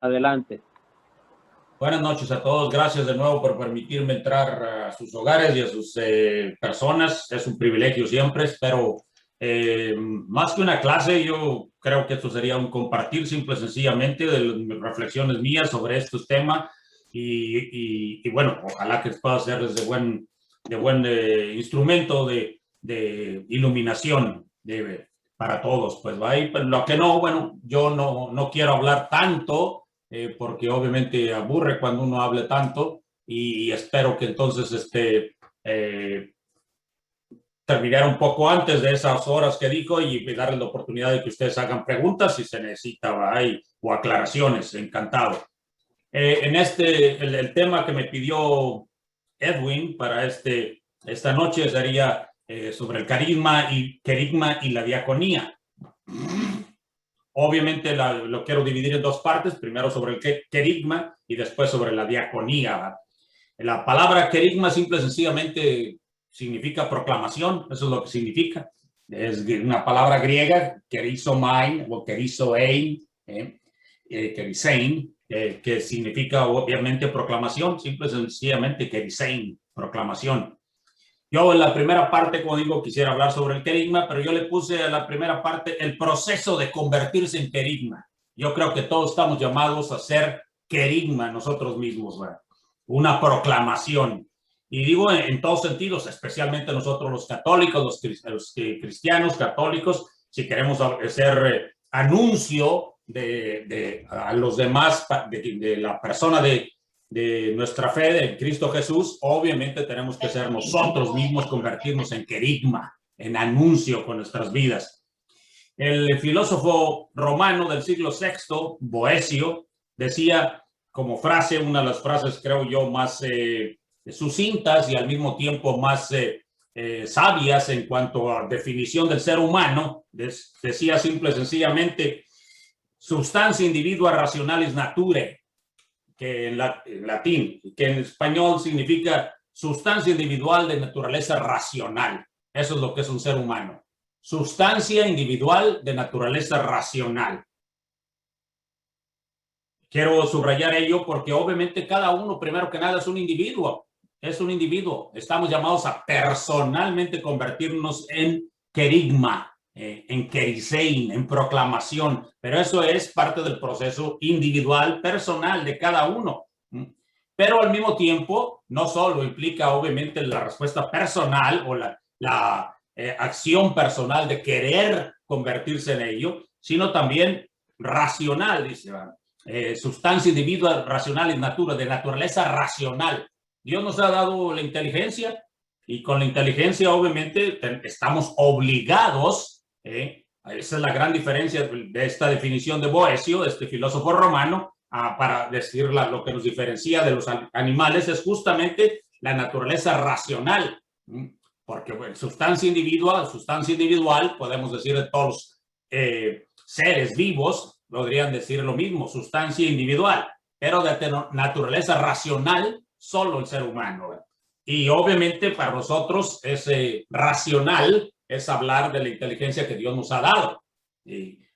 Adelante. Buenas noches a todos. Gracias de nuevo por permitirme entrar a sus hogares y a sus personas. Es un privilegio siempre. Espero, más que una clase, yo creo que esto sería un compartir simple y sencillamente de las reflexiones mías sobre estos temas y bueno, ojalá que pueda serles de buen instrumento de iluminación para todos. Pues va ahí, pero lo que no, bueno, yo no quiero hablar tanto. Porque obviamente aburre cuando uno hable tanto y espero que entonces terminar un poco antes de esas horas que dijo y darles la oportunidad de que ustedes hagan preguntas si se necesita o aclaraciones. Encantado. El tema que me pidió Edwin para esta noche sería sobre el querigma y la diaconía. Obviamente lo quiero dividir en dos partes, primero sobre el querigma y después sobre la diaconía. La palabra querigma simple y sencillamente significa proclamación, eso es lo que significa. Es una palabra griega, kerizomai o kerizoein, kerisein, que significa obviamente proclamación, simple y sencillamente kerisein, proclamación. Yo en la primera parte, como digo, quisiera hablar sobre el querigma, pero yo le puse a la primera parte el proceso de convertirse en querigma. Yo creo que todos estamos llamados a ser querigma nosotros mismos, ¿verdad? Una proclamación. Y digo en todos sentidos, especialmente nosotros los católicos, los cristianos católicos, si queremos hacer anuncio a los demás de la persona de nuestra fe de Cristo Jesús, obviamente tenemos que ser nosotros mismos, convertirnos en querigma, en anuncio con nuestras vidas. El filósofo romano del siglo VI, Boecio, decía como frase, una de las frases creo yo más sucintas y al mismo tiempo más sabias en cuanto a definición del ser humano, decía simple y sencillamente, substancia individua rationalis nature, que en latín, que en español significa sustancia individual de naturaleza racional. Eso es lo que es un ser humano. Sustancia individual de naturaleza racional. Quiero subrayar ello porque obviamente cada uno, primero que nada, es un individuo. Es un individuo. Estamos llamados a personalmente convertirnos en querigma, en kerisein, en proclamación, pero eso es parte del proceso individual, personal de cada uno. Pero al mismo tiempo, no solo implica obviamente la respuesta personal o la acción personal de querer convertirse en ello, sino también racional, dice, sustancia individual racional y natura, de naturaleza racional. Dios nos ha dado la inteligencia y con la inteligencia obviamente estamos obligados. Esa es la gran diferencia de esta definición de Boecio, este filósofo romano, para decir lo que nos diferencia de los animales es justamente la naturaleza racional, porque bueno, sustancia individual, podemos decir de todos los seres vivos, podrían decir lo mismo, sustancia individual, pero de naturaleza racional, solo el ser humano. Y obviamente para nosotros ese racional es hablar de la inteligencia que Dios nos ha dado,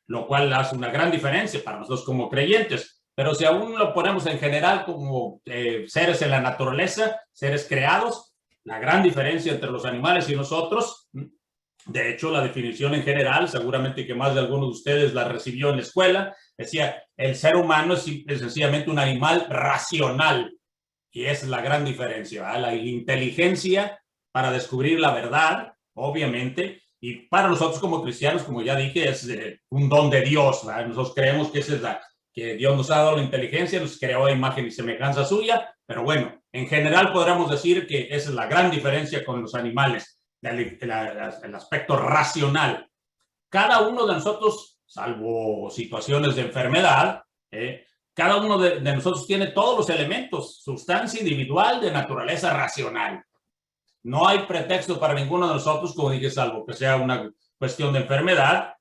lo cual hace una gran diferencia para nosotros como creyentes. Pero si aún lo ponemos en general como seres en la naturaleza, seres creados, la gran diferencia entre los animales y nosotros, de hecho la definición en general, seguramente que más de algunos de ustedes la recibió en la escuela, decía, el ser humano es sencillamente un animal racional. Y esa es la gran diferencia, ¿verdad? La inteligencia para descubrir la verdad, obviamente, y para nosotros como cristianos, como ya dije, es un don de Dios, ¿verdad? Nosotros creemos que esa es que Dios nos ha dado la inteligencia, nos creó a imagen y semejanza suya, pero bueno, en general podríamos decir que esa es la gran diferencia con los animales, el aspecto racional. Cada uno de nosotros, salvo situaciones de enfermedad, cada uno de nosotros tiene todos los elementos, sustancia individual de naturaleza racional. No hay pretexto para ninguno de nosotros, como dije, salvo que sea una cuestión de enfermedad,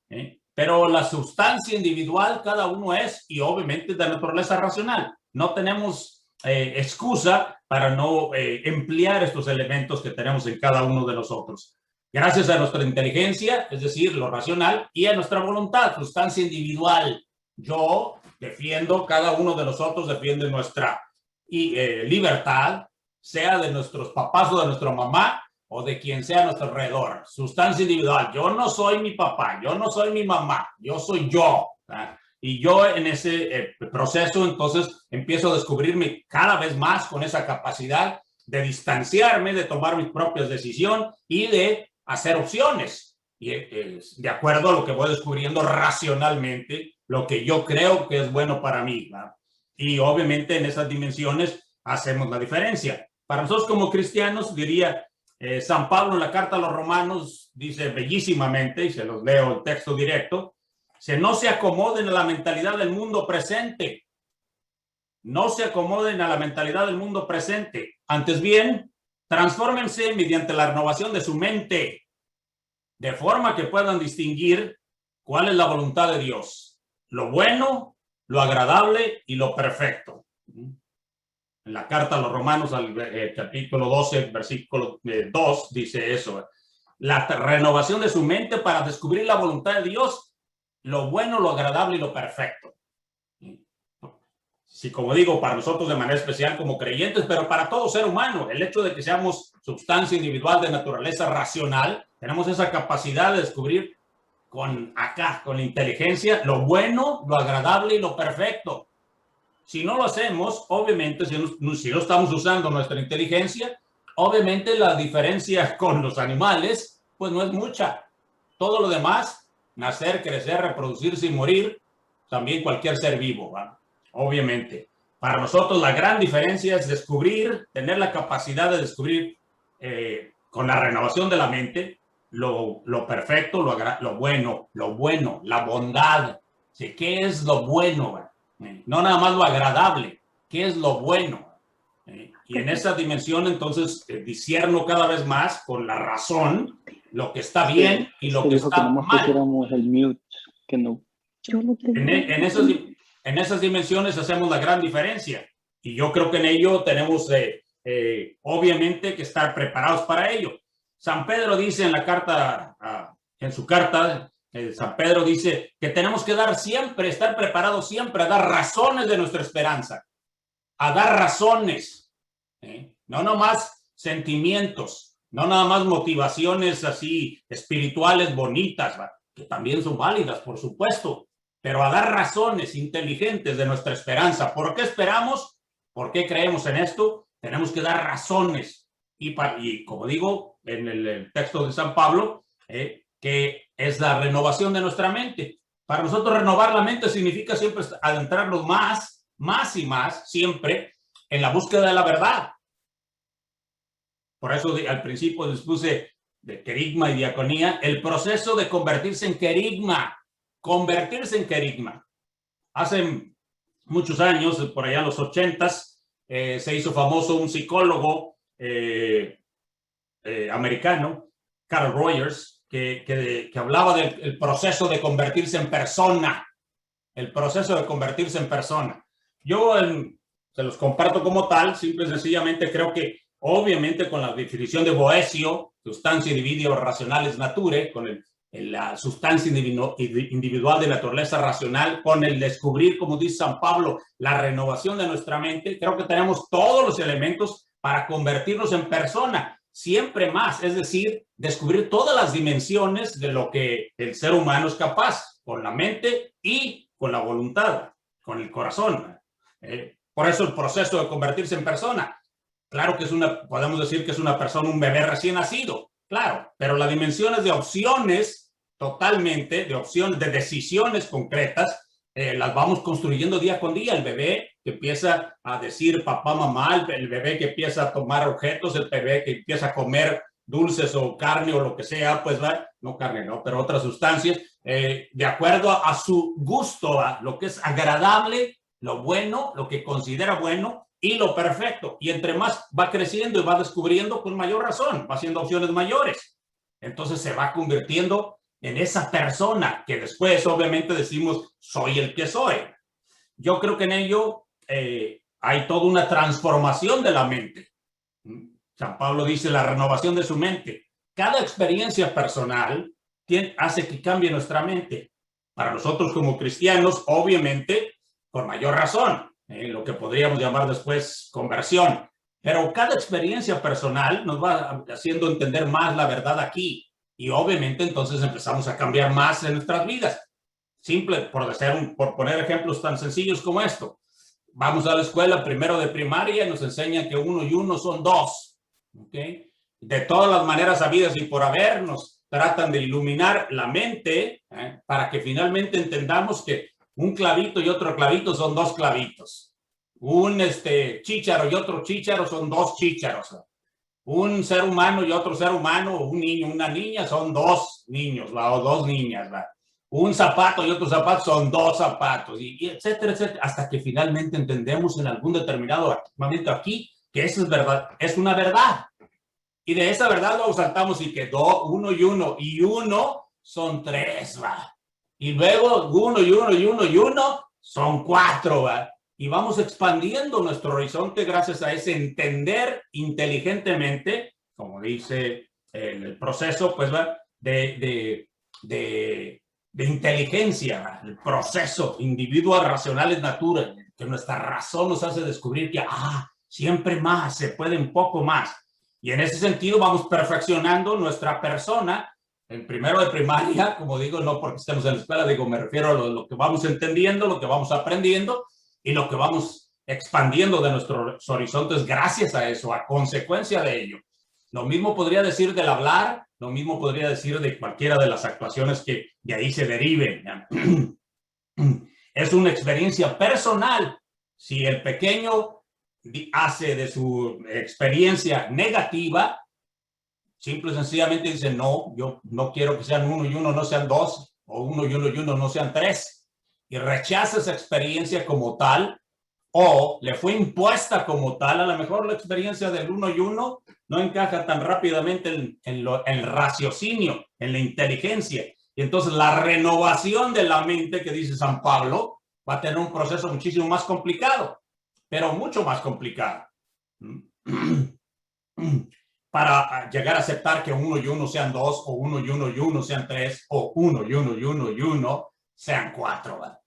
pero la sustancia individual cada uno es, y obviamente de naturaleza racional. No tenemos excusa para no emplear estos elementos que tenemos en cada uno de nosotros. Gracias a nuestra inteligencia, es decir, lo racional, y a nuestra voluntad, sustancia individual. Yo cada uno de nosotros defiende nuestra libertad, sea de nuestros papás o de nuestra mamá o de quien sea a nuestro alrededor. Sustancia individual. Yo no soy mi papá, yo no soy mi mamá, yo soy yo. ¿Verdad? Y yo en ese proceso entonces empiezo a descubrirme cada vez más con esa capacidad de distanciarme, de tomar mis propias decisiones y de hacer opciones. Y de acuerdo a lo que voy descubriendo racionalmente, lo que yo creo que es bueno para mí. ¿Verdad? Y obviamente en esas dimensiones hacemos la diferencia. Para nosotros como cristianos, diría San Pablo en la carta a los Romanos, dice bellísimamente, y se los leo el texto directo, no se acomoden a la mentalidad del mundo presente. No se acomoden a la mentalidad del mundo presente. Antes bien, transfórmense mediante la renovación de su mente, de forma que puedan distinguir cuál es la voluntad de Dios, lo bueno, lo agradable y lo perfecto. En la carta a los Romanos, al capítulo 12, versículo 2, dice eso. La renovación de su mente para descubrir la voluntad de Dios, lo bueno, lo agradable y lo perfecto. Sí, como digo, para nosotros de manera especial como creyentes, pero para todo ser humano, el hecho de que seamos sustancia individual de naturaleza racional, tenemos esa capacidad de descubrir con inteligencia lo bueno, lo agradable y lo perfecto. Si no lo hacemos, obviamente, si no estamos usando nuestra inteligencia, obviamente la diferencia con los animales, pues no es mucha. Todo lo demás, nacer, crecer, reproducirse y morir, también cualquier ser vivo, ¿verdad? Obviamente. Para nosotros la gran diferencia es descubrir, tener la capacidad de descubrir con la renovación de la mente lo perfecto, lo bueno, la bondad. ¿Sí? ¿Qué es lo bueno? No nada más lo agradable, ¿qué es lo bueno? Y en esa dimensión entonces discierno cada vez más con la razón lo que está bien y lo que está mal. El mute, que no. En esas dimensiones hacemos la gran diferencia y yo creo que en ello tenemos obviamente que estar preparados para ello. San Pedro dice en la carta, en su carta, San Pedro dice que tenemos que estar preparados siempre a dar razones de nuestra esperanza, a dar razones, no nomás sentimientos, no nada más motivaciones así espirituales bonitas, ¿va? Que también son válidas, por supuesto, pero a dar razones inteligentes de nuestra esperanza. ¿Por qué esperamos? ¿Por qué creemos en esto? Tenemos que dar razones. Y como digo en el texto de San Pablo, que es la renovación de nuestra mente. Para nosotros renovar la mente significa siempre adentrarnos más y más, siempre en la búsqueda de la verdad. Por eso al principio les puse de querigma y diaconía, el proceso de convertirse en querigma. Convertirse en querigma. Hace muchos años, por allá en los 80s, se hizo famoso un psicólogo americano, Carl Rogers, que hablaba del proceso de convertirse en persona. El proceso de convertirse en persona. Yo se los comparto como tal, simple y sencillamente creo que obviamente con la definición de Boecio, sustancia individuo racionales nature, con la sustancia individual de naturaleza racional, con el descubrir, como dice San Pablo, la renovación de nuestra mente, creo que tenemos todos los elementos para convertirnos en persona, siempre más, es decir, descubrir todas las dimensiones de lo que el ser humano es capaz, con la mente y con la voluntad, con el corazón. Por eso el proceso de convertirse en persona. Claro que podemos decir que es una persona, un bebé recién nacido, claro, pero la dimensión es de opciones, totalmente, de opciones, de decisiones concretas, las vamos construyendo día con día. El bebé que empieza a decir papá, mamá, el bebé que empieza a tomar objetos, el bebé que empieza a comer dulces o carne o lo que sea, pues no carne, no, pero otras sustancias, de acuerdo a su gusto, a lo que es agradable, lo bueno, lo que considera bueno y lo perfecto. Y entre más va creciendo y va descubriendo, con mayor razón, va haciendo opciones mayores. Entonces se va convirtiendo en esa persona que después obviamente decimos, soy el que soy. Yo creo que en ello hay toda una transformación de la mente. San Pablo dice la renovación de su mente. Cada experiencia personal hace que cambie nuestra mente. Para nosotros como cristianos, obviamente, con mayor razón, lo que podríamos llamar después conversión. Pero cada experiencia personal nos va haciendo entender más la verdad aquí. Y obviamente entonces empezamos a cambiar más en nuestras vidas. Simple, por poner ejemplos tan sencillos como esto. Vamos a la escuela primero de primaria y nos enseñan que 1 y 1 son 2. ¿Okay? De todas las maneras habidas y por haber, nos tratan de iluminar la mente para que finalmente entendamos que un clavito y otro clavito son 2 clavitos. Un chícharo y otro chícharo son 2 chícharos. Un ser humano y otro ser humano, un niño y una niña son 2 niños o 2 niñas. ¿verdad? Un zapato y otro zapato son 2 zapatos, y etcétera, etcétera, hasta que finalmente entendemos en algún determinado momento aquí que eso es verdad, es una verdad. Y de esa verdad luego saltamos y que 1 y 1 y 1 son 3, ¿va? Y luego 1 y 1 y 1 y 1 son 4, ¿va? Y vamos expandiendo nuestro horizonte gracias a ese entender inteligentemente, como dice el proceso, pues, ¿va? de inteligencia, el proceso, individuos racionales natura, que nuestra razón nos hace descubrir que, siempre más, se puede un poco más. Y en ese sentido vamos perfeccionando nuestra persona en primero de primaria, como digo, no porque estemos en la escuela, digo, me refiero a lo que vamos entendiendo, lo que vamos aprendiendo y lo que vamos expandiendo de nuestros horizontes gracias a eso, a consecuencia de ello. Lo mismo podría decir del hablar, lo mismo podría decir de cualquiera de las actuaciones que de ahí se deriven. Es una experiencia personal. Si el pequeño hace de su experiencia negativa, simple y sencillamente dice, no, yo no quiero que sean 1 y 1, no sean 2, o 1 y 1 y 1, no sean 3, y rechaza esa experiencia como tal, o le fue impuesta como tal. A lo mejor la experiencia del 1 y 1 no encaja tan rápidamente en el raciocinio, en la inteligencia. Y entonces la renovación de la mente que dice San Pablo va a tener un proceso muchísimo más complicado, pero mucho más complicado. Para llegar a aceptar que 1 y 1 sean 2, o 1 y 1 y 1 sean 3, o 1 y 1 y 1 y 1 sean 4. ¿verdad?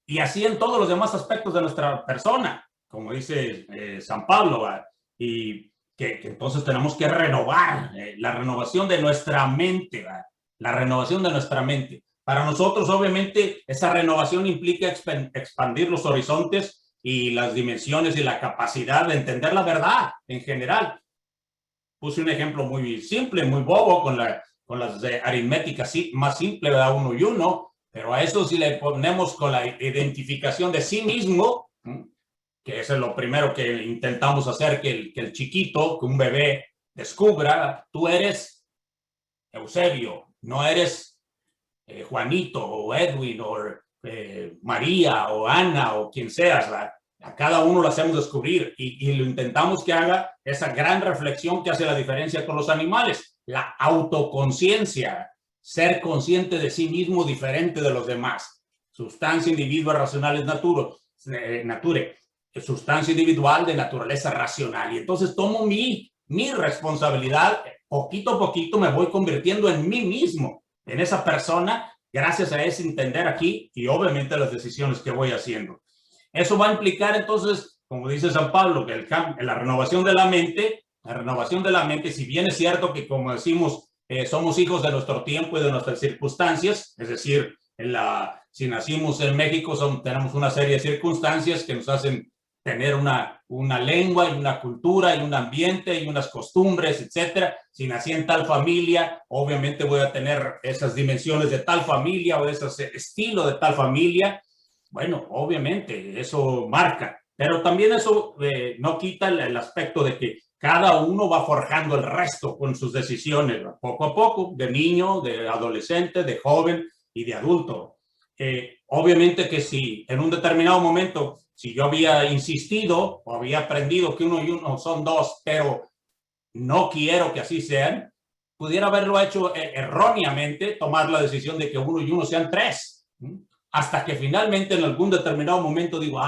Y así en todos los demás aspectos de nuestra persona, como dice San Pablo, ¿verdad? Y que entonces tenemos que renovar, la renovación de nuestra mente, ¿verdad? La renovación de nuestra mente. Para nosotros, obviamente, esa renovación implica expandir los horizontes y las dimensiones y la capacidad de entender la verdad en general. Puse un ejemplo muy simple, muy bobo, con las aritméticas más simple, ¿verdad? 1 y 1, pero a eso si le ponemos con la identificación de sí mismo, que eso es lo primero que intentamos hacer, que el chiquito, que un bebé descubra, tú eres Eusebio, no eres Juanito o Edwin o María o Ana o quien seas, ¿verdad? A cada uno lo hacemos descubrir y lo intentamos que haga esa gran reflexión que hace la diferencia con los animales, la autoconciencia, ser consciente de sí mismo diferente de los demás. Sustancia individual racional es nature, sustancia individual de naturaleza racional. Y entonces tomo mi responsabilidad, poquito a poquito me voy convirtiendo en mí mismo, en esa persona, gracias a ese entender aquí y obviamente las decisiones que voy haciendo. Eso va a implicar entonces, como dice San Pablo, que la renovación de la mente, si bien es cierto que, como decimos, somos hijos de nuestro tiempo y de nuestras circunstancias, es decir, si nacimos en México, tenemos una serie de circunstancias que nos hacen tener una lengua y una cultura y un ambiente y unas costumbres, etcétera. Si nací en tal familia, obviamente voy a tener esas dimensiones de tal familia o ese estilo de tal familia. Bueno, obviamente eso marca, pero también eso no quita el aspecto de que cada uno va forjando el resto con sus decisiones, poco a poco, de niño, de adolescente, de joven y de adulto. Obviamente que si en un determinado momento, si yo había insistido o había aprendido que 1 y 1 son 2, pero no quiero que así sean, pudiera haberlo hecho erróneamente, tomar la decisión de que 1 y 1 sean 3. Hasta que finalmente en algún determinado momento digo,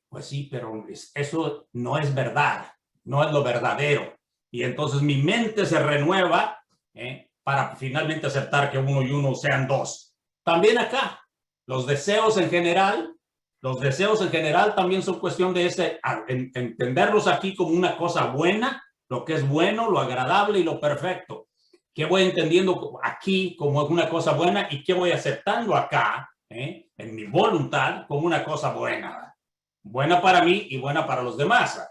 pues sí, pero eso no es verdad, no es lo verdadero. Y entonces mi mente se renueva para finalmente aceptar que 1 y 1 sean 2. También acá, los deseos en general Los deseos en general también son cuestión de entenderlos aquí como una cosa buena, lo que es bueno, lo agradable y lo perfecto. ¿Qué voy entendiendo aquí como una cosa buena y qué voy aceptando acá, en mi voluntad, como una cosa buena? Buena para mí y buena para los demás.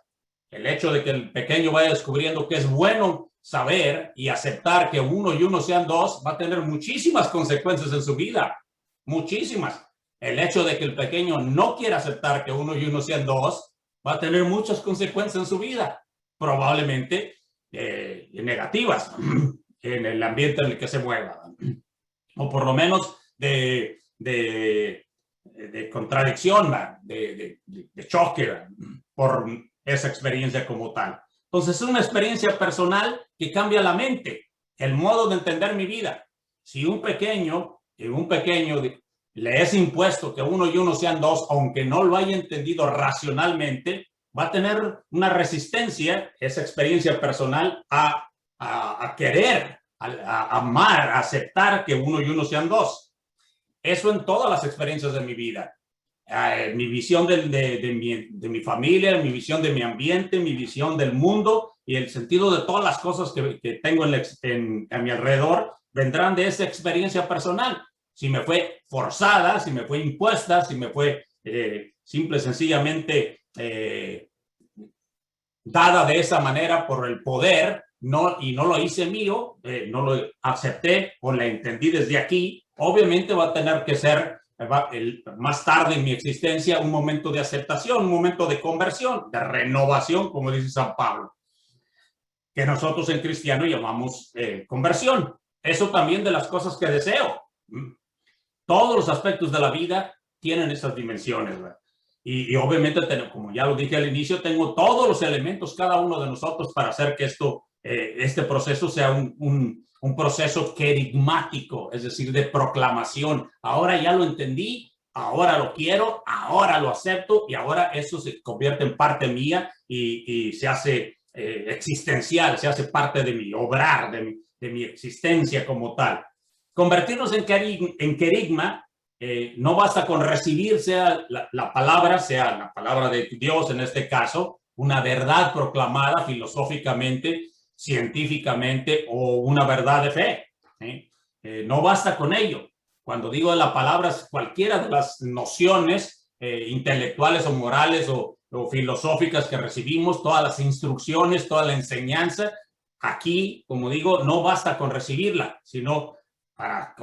El hecho de que el pequeño vaya descubriendo que es bueno saber y aceptar que 1 y 1 sean 2 va a tener muchísimas consecuencias en su vida. Muchísimas. El hecho de que el pequeño no quiera aceptar que 1 y 1 sean 2 va a tener muchas consecuencias en su vida. Probablemente negativas en el ambiente en el que se mueva. O por lo menos de contradicción, de choque por esa experiencia como tal. Entonces es una experiencia personal que cambia la mente, el modo de entender mi vida. Si un pequeño le es impuesto que 1 y 1 sean 2, aunque no lo haya entendido racionalmente, va a tener una resistencia, esa experiencia personal, a querer, a amar, a aceptar que 1 y 1 sean 2. Eso en todas las experiencias de mi vida. Mi visión de mi familia, mi visión de mi ambiente, mi visión del mundo y el sentido de todas las cosas que tengo a mi alrededor vendrán de esa experiencia personal. Si me fue forzada, si me fue impuesta, si me fue simple y sencillamente dada de esa manera por el poder, y no lo hice mío, no lo acepté o la entendí desde aquí, obviamente va a tener que ser más tarde en mi existencia un momento de aceptación, un momento de conversión, de renovación, como dice San Pablo, que nosotros en cristiano llamamos conversión. Eso también de las cosas que deseo. Todos los aspectos de la vida tienen esas dimensiones, ¿verdad? Y obviamente, como ya lo dije al inicio, tengo todos los elementos, cada uno de nosotros, para hacer que este proceso sea un proceso querigmático, es decir, de proclamación. Ahora ya lo entendí, ahora lo quiero, ahora lo acepto y ahora eso se convierte en parte mía y se hace existencial, se hace parte de mi obrar, de mi existencia como tal. Convertirnos en querigma. No basta con recibir, sea la palabra de Dios en este caso, una verdad proclamada filosóficamente, científicamente o una verdad de fe. No basta con ello. Cuando digo la palabra, cualquiera de las nociones intelectuales o morales o filosóficas que recibimos, todas las instrucciones, toda la enseñanza, aquí, como digo, no basta con recibirla, sino para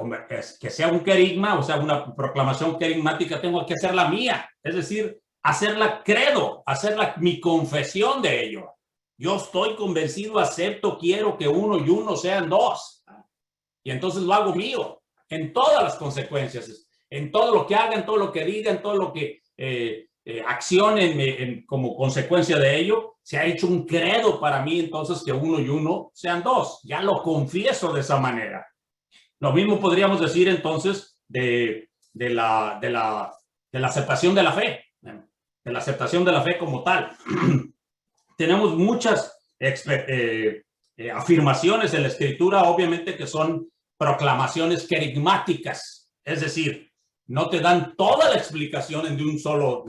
que sea un querigma, o sea, una proclamación querigmática, tengo que hacerla mía, es decir, hacerla credo, hacerla mi confesión de ello. Yo estoy convencido, acepto, quiero que 1 y 1 sean 2. Y entonces lo hago mío, en todas las consecuencias, en todo lo que haga, en todo lo que diga, en todo lo que accione como consecuencia de ello. Se ha hecho un credo para mí, entonces, que 1 y 1 sean 2. Ya lo confieso de esa manera. Lo mismo podríamos decir entonces de la aceptación de la fe, de la aceptación de la fe como tal. Tenemos muchas afirmaciones en la Escritura, obviamente, que son proclamaciones querigmáticas, es decir, no te dan toda la explicación de un solo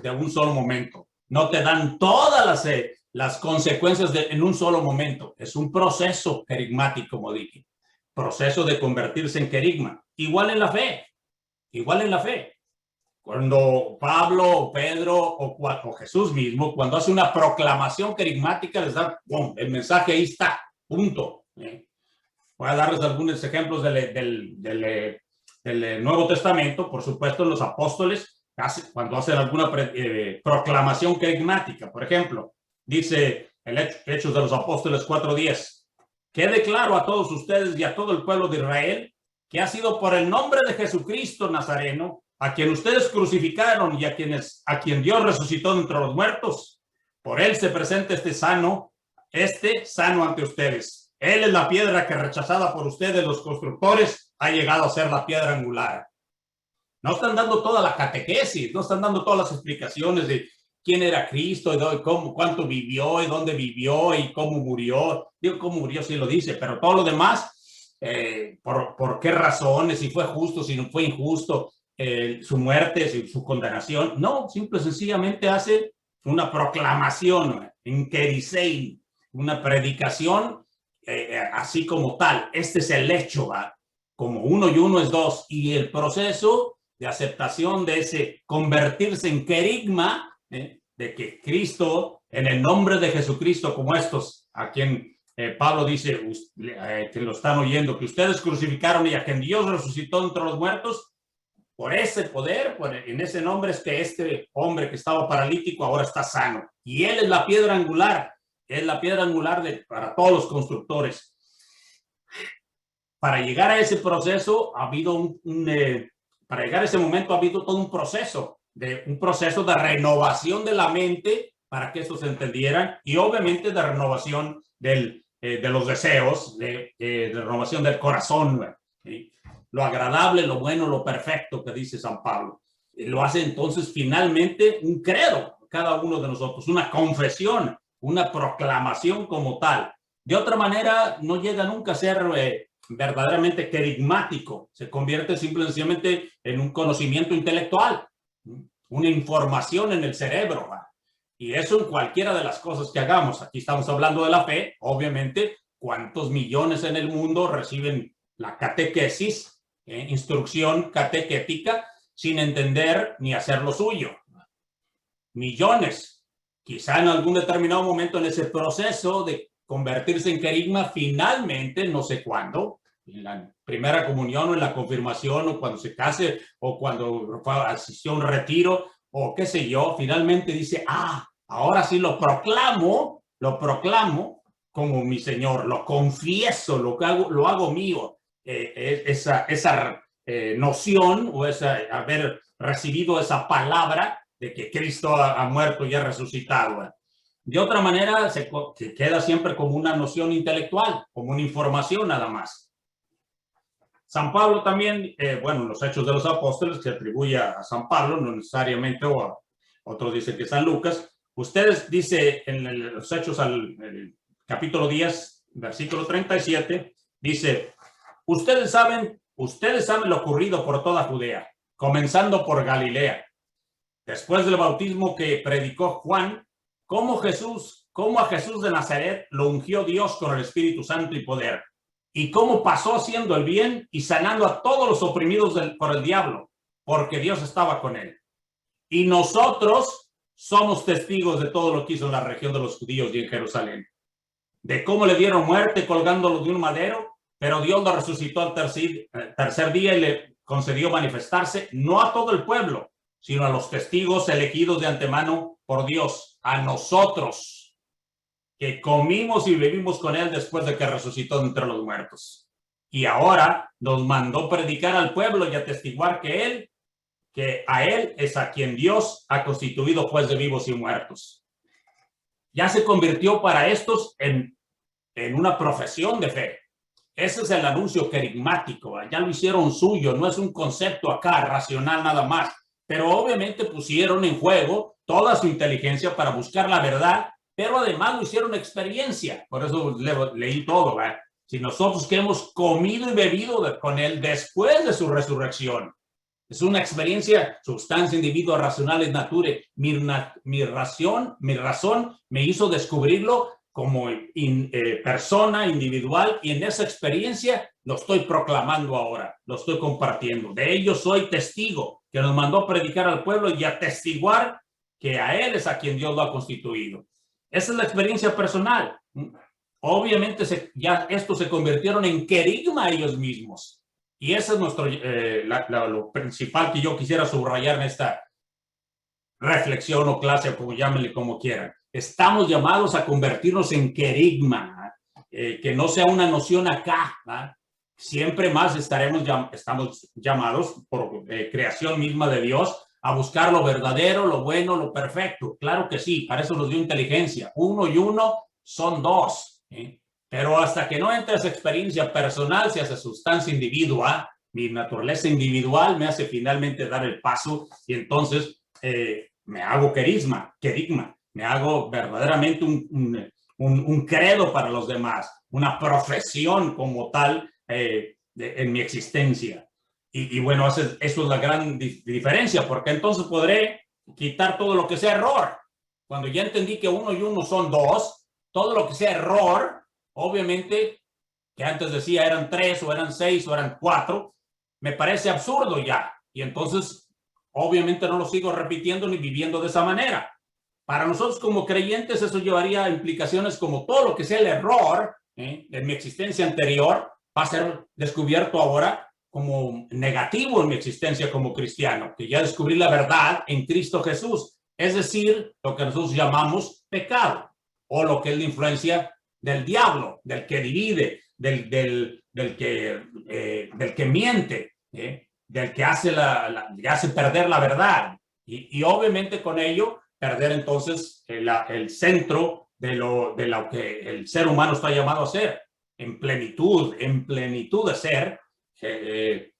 momento, no te dan todas las consecuencias en un solo momento. Es un proceso querigmático, como dije. Proceso de convertirse en querigma. Igual en la fe. Igual en la fe. Cuando Pablo o Pedro o Jesús mismo, cuando hace una proclamación querigmática, les da ¡pum! El mensaje ahí está. Punto. Voy a darles algunos ejemplos del Nuevo Testamento. Por supuesto, los apóstoles, cuando hacen alguna proclamación querigmática. Por ejemplo, dice el Hechos de los Apóstoles 4:10. Quede claro a todos ustedes y a todo el pueblo de Israel que ha sido por el nombre de Jesucristo Nazareno, a quien ustedes crucificaron y a quien Dios resucitó de entre los muertos. Por él se presenta este sano ante ustedes. Él es la piedra que, rechazada por ustedes, los constructores, ha llegado a ser la piedra angular. No están dando toda la catequesis, no están dando todas las explicaciones de quién era Cristo, y cuánto vivió, y dónde vivió, y cómo murió. Digo, cómo murió sí lo dice, pero todo lo demás, por qué razones, si fue justo, si no fue injusto, su muerte, su condenación. No, simple y sencillamente hace una proclamación en Kerisein, una predicación así como tal. Este es el hecho, ¿va? Como 1 y 1 es 2, y el proceso de aceptación de ese convertirse en querigma, de que Cristo, en el nombre de Jesucristo, como estos, a quien Pablo dice, que lo están oyendo, que ustedes crucificaron y a quien Dios resucitó entre los muertos, por ese poder, en ese nombre es que este hombre que estaba paralítico ahora está sano. Y él es la piedra angular, para todos los constructores. Para llegar a ese proceso ha habido para llegar a ese momento ha habido todo un proceso de renovación de la mente para que eso se entendieran, y obviamente de renovación de los deseos, de renovación del corazón, ¿sí? Lo agradable, lo bueno, lo perfecto que dice San Pablo. Lo hace entonces finalmente un credo, cada uno de nosotros, una confesión, una proclamación como tal. De otra manera, no llega nunca a ser verdaderamente querigmático, se convierte simplemente en un conocimiento intelectual, una información en el cerebro, ¿va? Y eso en cualquiera de las cosas que hagamos. Aquí estamos hablando de la fe, obviamente. ¿Cuántos millones en el mundo reciben la catequesis, instrucción catequética, sin entender ni hacer lo suyo? Millones. Quizá en algún determinado momento en ese proceso de convertirse en querigma, finalmente, no sé cuándo, en la primera comunión o en la confirmación, o cuando se case, o cuando asistió a un retiro, o qué sé yo, finalmente dice, ahora sí lo proclamo como mi Señor, lo confieso, lo hago mío. Esa noción, o haber recibido esa palabra de que Cristo ha muerto y ha resucitado. De otra manera, se queda siempre como una noción intelectual, como una información nada más. San Pablo también, en los Hechos de los Apóstoles, que se atribuye a San Pablo, no necesariamente, o otros dicen que San Lucas. Ustedes, dice en los Hechos, el capítulo 10, versículo 37, dice, ustedes saben lo ocurrido por toda Judea, comenzando por Galilea, después del bautismo que predicó Juan, cómo a Jesús de Nazaret lo ungió Dios con el Espíritu Santo y poder, y cómo pasó haciendo el bien y sanando a todos los oprimidos por el diablo, porque Dios estaba con él. Y nosotros somos testigos de todo lo que hizo en la región de los judíos y en Jerusalén, de cómo le dieron muerte colgándolo de un madero, pero Dios lo resucitó al tercer día y le concedió manifestarse no a todo el pueblo, sino a los testigos elegidos de antemano por Dios, a nosotros, que comimos y bebimos con él después de que resucitó entre los muertos. Y ahora nos mandó predicar al pueblo y atestiguar que a él es a quien Dios ha constituido juez de vivos y muertos. Ya se convirtió para estos en una profesión de fe. Ese es el anuncio querigmático, ya lo hicieron suyo, no es un concepto acá racional nada más, pero obviamente pusieron en juego toda su inteligencia para buscar la verdad, pero además lo hicieron experiencia. Por eso leí todo, ¿verdad? Si nosotros que hemos comido y bebido con él después de su resurrección, es una experiencia, sustancia, individuo, racionales, nature. Mi razón me hizo descubrirlo como persona individual, y en esa experiencia lo estoy proclamando ahora, lo estoy compartiendo. De ello soy testigo, que nos mandó a predicar al pueblo y atestiguar que a él es a quien Dios lo ha constituido. Esa es la experiencia personal. Obviamente ya estos se convirtieron en querigma ellos mismos. Y eso es lo principal que yo quisiera subrayar en esta reflexión o clase, o como llámenle como quieran. Estamos llamados a convertirnos en querigma, que no sea una noción acá, ¿verdad? Siempre más estamos llamados por creación misma de Dios a buscar lo verdadero, lo bueno, lo perfecto. Claro que sí, para eso nos dio inteligencia. 1 y 1 son 2, ¿eh? Pero hasta que no entre esa experiencia personal, se hace sustancia individual, mi naturaleza individual me hace finalmente dar el paso, y entonces me hago querigma, me hago verdaderamente un credo para los demás, una profesión como tal en mi existencia. Y bueno, eso es la gran diferencia, porque entonces podré quitar todo lo que sea error. Cuando ya entendí que 1 y 1 son 2, todo lo que sea error, obviamente, que antes decía eran 3 o eran 6 o eran 4, me parece absurdo ya. Y entonces, obviamente no lo sigo repitiendo ni viviendo de esa manera. Para nosotros como creyentes eso llevaría a implicaciones como todo lo que sea el error en mi existencia anterior va a ser descubierto ahora como negativo en mi existencia como cristiano, que ya descubrí la verdad en Cristo Jesús, es decir, lo que nosotros llamamos pecado, o lo que es la influencia del diablo, del que divide, del que miente, del que hace, hace perder la verdad. Y obviamente con ello perder entonces el centro de lo que el ser humano está llamado a ser, en plenitud de ser,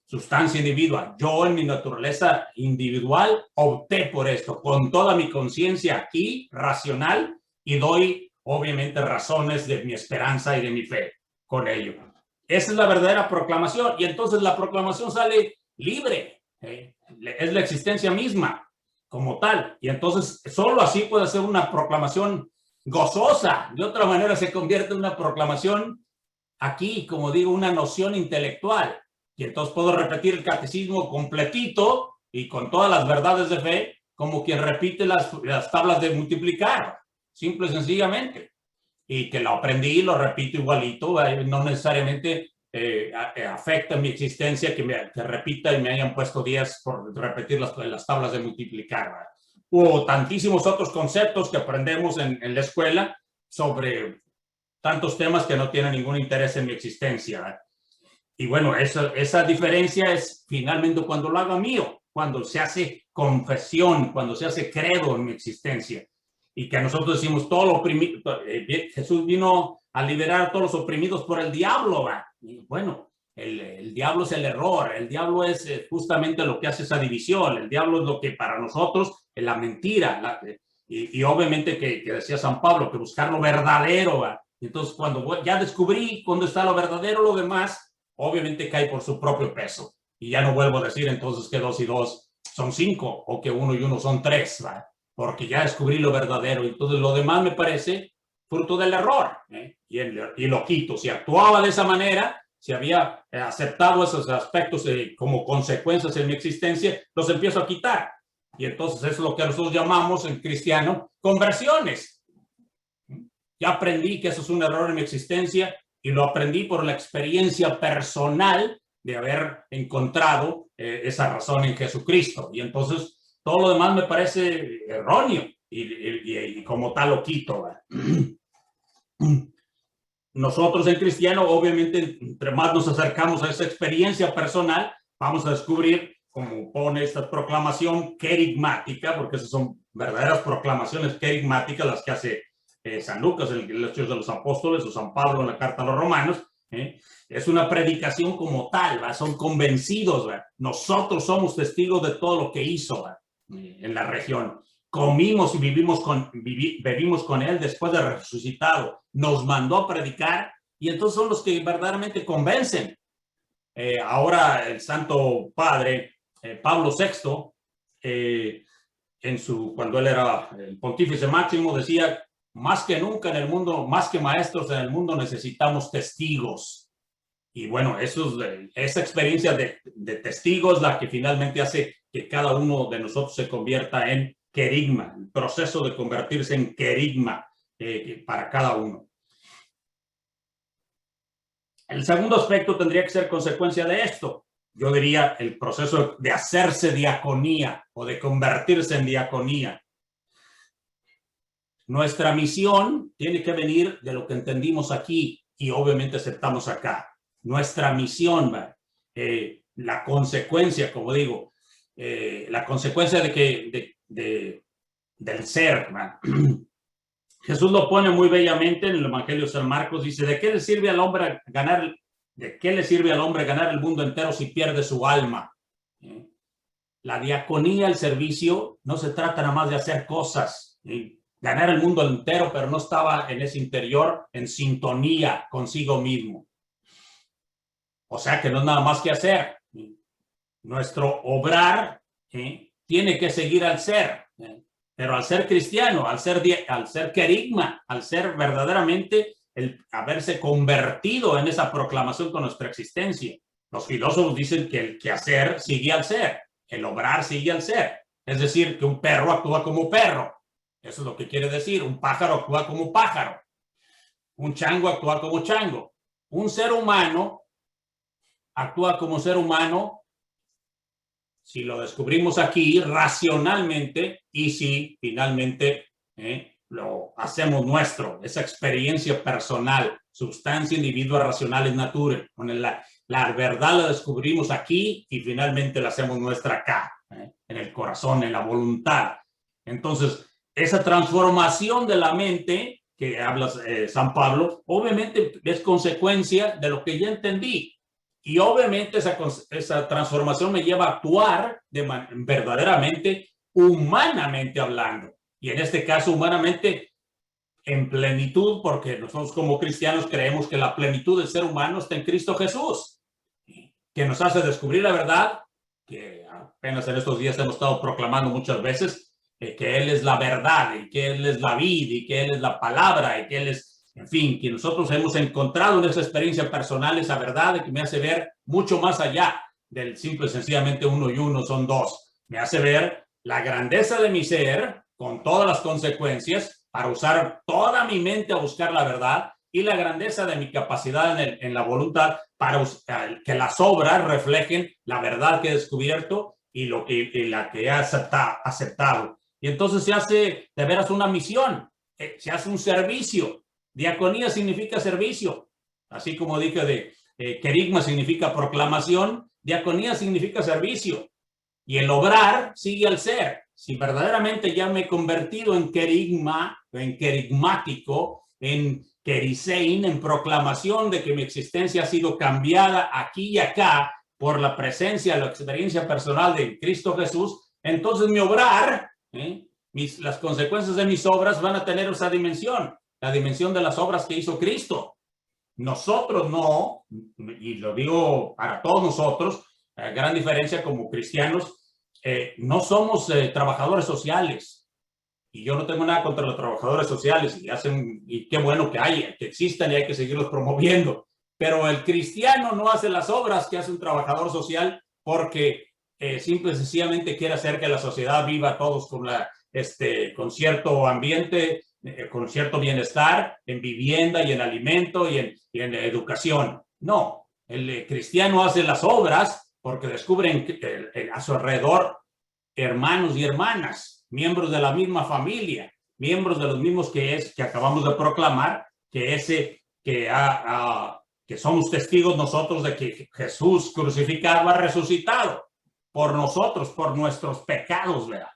sustancia individual. Yo en mi naturaleza individual opté por esto, con toda mi conciencia aquí, racional, y doy obviamente razones de mi esperanza y de mi fe con ello. Esa es la verdadera proclamación, y entonces la proclamación sale libre, es la existencia misma como tal, y entonces solo así puede ser una proclamación gozosa. De otra manera se convierte en una proclamación aquí, como digo, una noción intelectual, y entonces puedo repetir el catecismo completito y con todas las verdades de fe, como quien repite las tablas de multiplicar, simple y sencillamente, y que lo aprendí y lo repito igualito, no necesariamente afecta mi existencia que repita y me hayan puesto días por repetir las tablas de multiplicar. Hubo tantísimos otros conceptos que aprendemos en la escuela sobre tantos temas que no tienen ningún interés en mi existencia. Y bueno, esa diferencia es finalmente cuando lo hago mío, cuando se hace confesión, cuando se hace credo en mi existencia. Y que nosotros decimos, todo lo oprimido, Jesús vino a liberar a todos los oprimidos por el diablo. Y bueno, el diablo es el error, el diablo es justamente lo que hace esa división, el diablo es lo que para nosotros es la mentira. Y obviamente que decía San Pablo, que buscar lo verdadero. Entonces, cuando ya descubrí dónde está lo verdadero, lo demás obviamente cae por su propio peso. Y ya no vuelvo a decir entonces que 2 y 2 son 5 o que 1 y 1 son 3, ¿va? Porque ya descubrí lo verdadero y todo lo demás me parece fruto del error, y lo quito. Si actuaba de esa manera, si había aceptado esos aspectos como consecuencias en mi existencia, los empiezo a quitar. Y entonces eso es lo que nosotros llamamos en cristiano conversiones. Ya aprendí que eso es un error en mi existencia y lo aprendí por la experiencia personal de haber encontrado esa razón en Jesucristo. Y entonces todo lo demás me parece erróneo y como tal lo quito. Nosotros en cristiano, obviamente, entre más nos acercamos a esa experiencia personal, vamos a descubrir, como pone esta proclamación querigmática, porque esas son verdaderas proclamaciones querigmáticas las que hace San Lucas en los Hechos de los Apóstoles o San Pablo en la Carta a los Romanos. Es una predicación como tal, ¿va? Son convencidos, ¿va? Nosotros somos testigos de todo lo que hizo en la región. Comimos y bebimos con él después de resucitado. Nos mandó a predicar y entonces son los que verdaderamente convencen. Ahora el Santo Padre Pablo VI, cuando él era el pontífice máximo, decía: más que nunca en el mundo, más que maestros en el mundo, necesitamos testigos. Y bueno, esa experiencia de testigos la que finalmente hace que cada uno de nosotros se convierta en querigma, el proceso de convertirse en querigma para cada uno. El segundo aspecto tendría que ser consecuencia de esto. Yo diría el proceso de hacerse diaconía o de convertirse en diaconía. Nuestra misión tiene que venir de lo que entendimos aquí y obviamente aceptamos acá. Nuestra misión, la consecuencia, como digo, la consecuencia del ser. Jesús lo pone muy bellamente en el Evangelio de San Marcos. Dice: ¿de qué le sirve al hombre ganar el mundo entero si pierde su alma? La diaconía, el servicio, no se trata nada más de hacer cosas, ganar el mundo entero, pero no estaba en ese interior en sintonía consigo mismo. O sea que no es nada más que hacer. nuestro obrar tiene que seguir al ser. Pero al ser cristiano, al ser querigma, al ser verdaderamente el haberse convertido en esa proclamación con nuestra existencia. Los filósofos dicen que el quehacer sigue al ser, el obrar sigue al ser. Es decir, que un perro actúa como perro. Eso es lo que quiere decir. Un pájaro actúa como pájaro. Un chango actúa como chango. Un ser humano actúa como ser humano si lo descubrimos aquí racionalmente y si finalmente lo hacemos nuestro, esa experiencia personal, substancia, individuo, racional, natura. La verdad la descubrimos aquí y finalmente la hacemos nuestra acá, en el corazón, en la voluntad. Entonces, esa transformación de la mente que habla San Pablo, obviamente es consecuencia de lo que ya entendí. Y obviamente esa transformación me lleva a actuar verdaderamente, humanamente hablando. Y en este caso, humanamente en plenitud, porque nosotros como cristianos creemos que la plenitud del ser humano está en Cristo Jesús, que nos hace descubrir la verdad, que apenas en estos días hemos estado proclamando muchas veces, que Él es la verdad, y que Él es la vida, y que Él es la palabra, y que Él es, en fin, que nosotros hemos encontrado en esa experiencia personal esa verdad que me hace ver mucho más allá del simple, sencillamente uno y uno son dos. Me hace ver la grandeza de mi ser con todas las consecuencias para usar toda mi mente a buscar la verdad y la grandeza de mi capacidad en la voluntad para que las obras reflejen la verdad que he descubierto y la que he aceptado. Y entonces se hace de veras una misión, se hace un servicio. Diaconía significa servicio, así como dije de querigma significa proclamación, diaconía significa servicio. Y el obrar sigue al ser. Si verdaderamente ya me he convertido en querigma, en querigmático, en querisein, en proclamación de que mi existencia ha sido cambiada aquí y acá por la presencia, la experiencia personal de Cristo Jesús, entonces mi obrar, las consecuencias de mis obras van a tener esa dimensión, la dimensión de las obras que hizo Cristo. Nosotros no, y lo digo para todos nosotros, gran diferencia como cristianos, no somos trabajadores sociales. Y yo no tengo nada contra los trabajadores sociales y qué bueno que existan y hay que seguirlos promoviendo. Pero el cristiano no hace las obras que hace un trabajador social porque simple y sencillamente quiere hacer que la sociedad viva todos con cierto ambiente, con cierto bienestar, en vivienda y en alimento y en educación. No, el cristiano hace las obras porque descubren a su alrededor hermanos y hermanas, miembros de la misma familia, miembros de los mismos que acabamos de proclamar, que somos testigos nosotros de que Jesús crucificado ha resucitado por nosotros, por nuestros pecados, ¿verdad?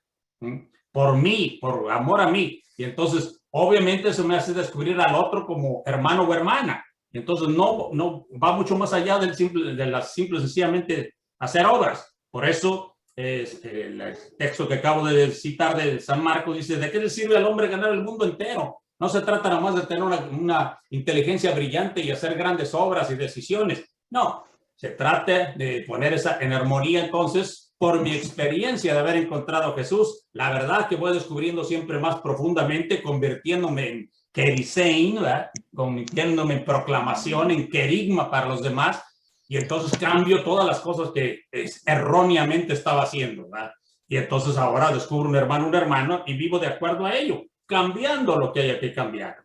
Por mí, por amor a mí. Y entonces, obviamente, eso me hace descubrir al otro como hermano o hermana. Entonces, no va mucho más allá de simple sencillamente hacer obras. Por eso, el texto que acabo de citar de San Marcos dice, ¿de qué le sirve al hombre ganar el mundo entero? No se trata nomás de tener una inteligencia brillante y hacer grandes obras y decisiones. No, se trata de poner esa en armonía entonces, por mi experiencia de haber encontrado a Jesús, la verdad que voy descubriendo siempre más profundamente, convirtiéndome en querisein, ¿verdad? Convirtiéndome en proclamación, en querigma para los demás, y entonces cambio todas las cosas que erróneamente estaba haciendo, ¿verdad? Y entonces ahora descubro un hermano, una hermana, y vivo de acuerdo a ello, cambiando lo que haya que cambiar.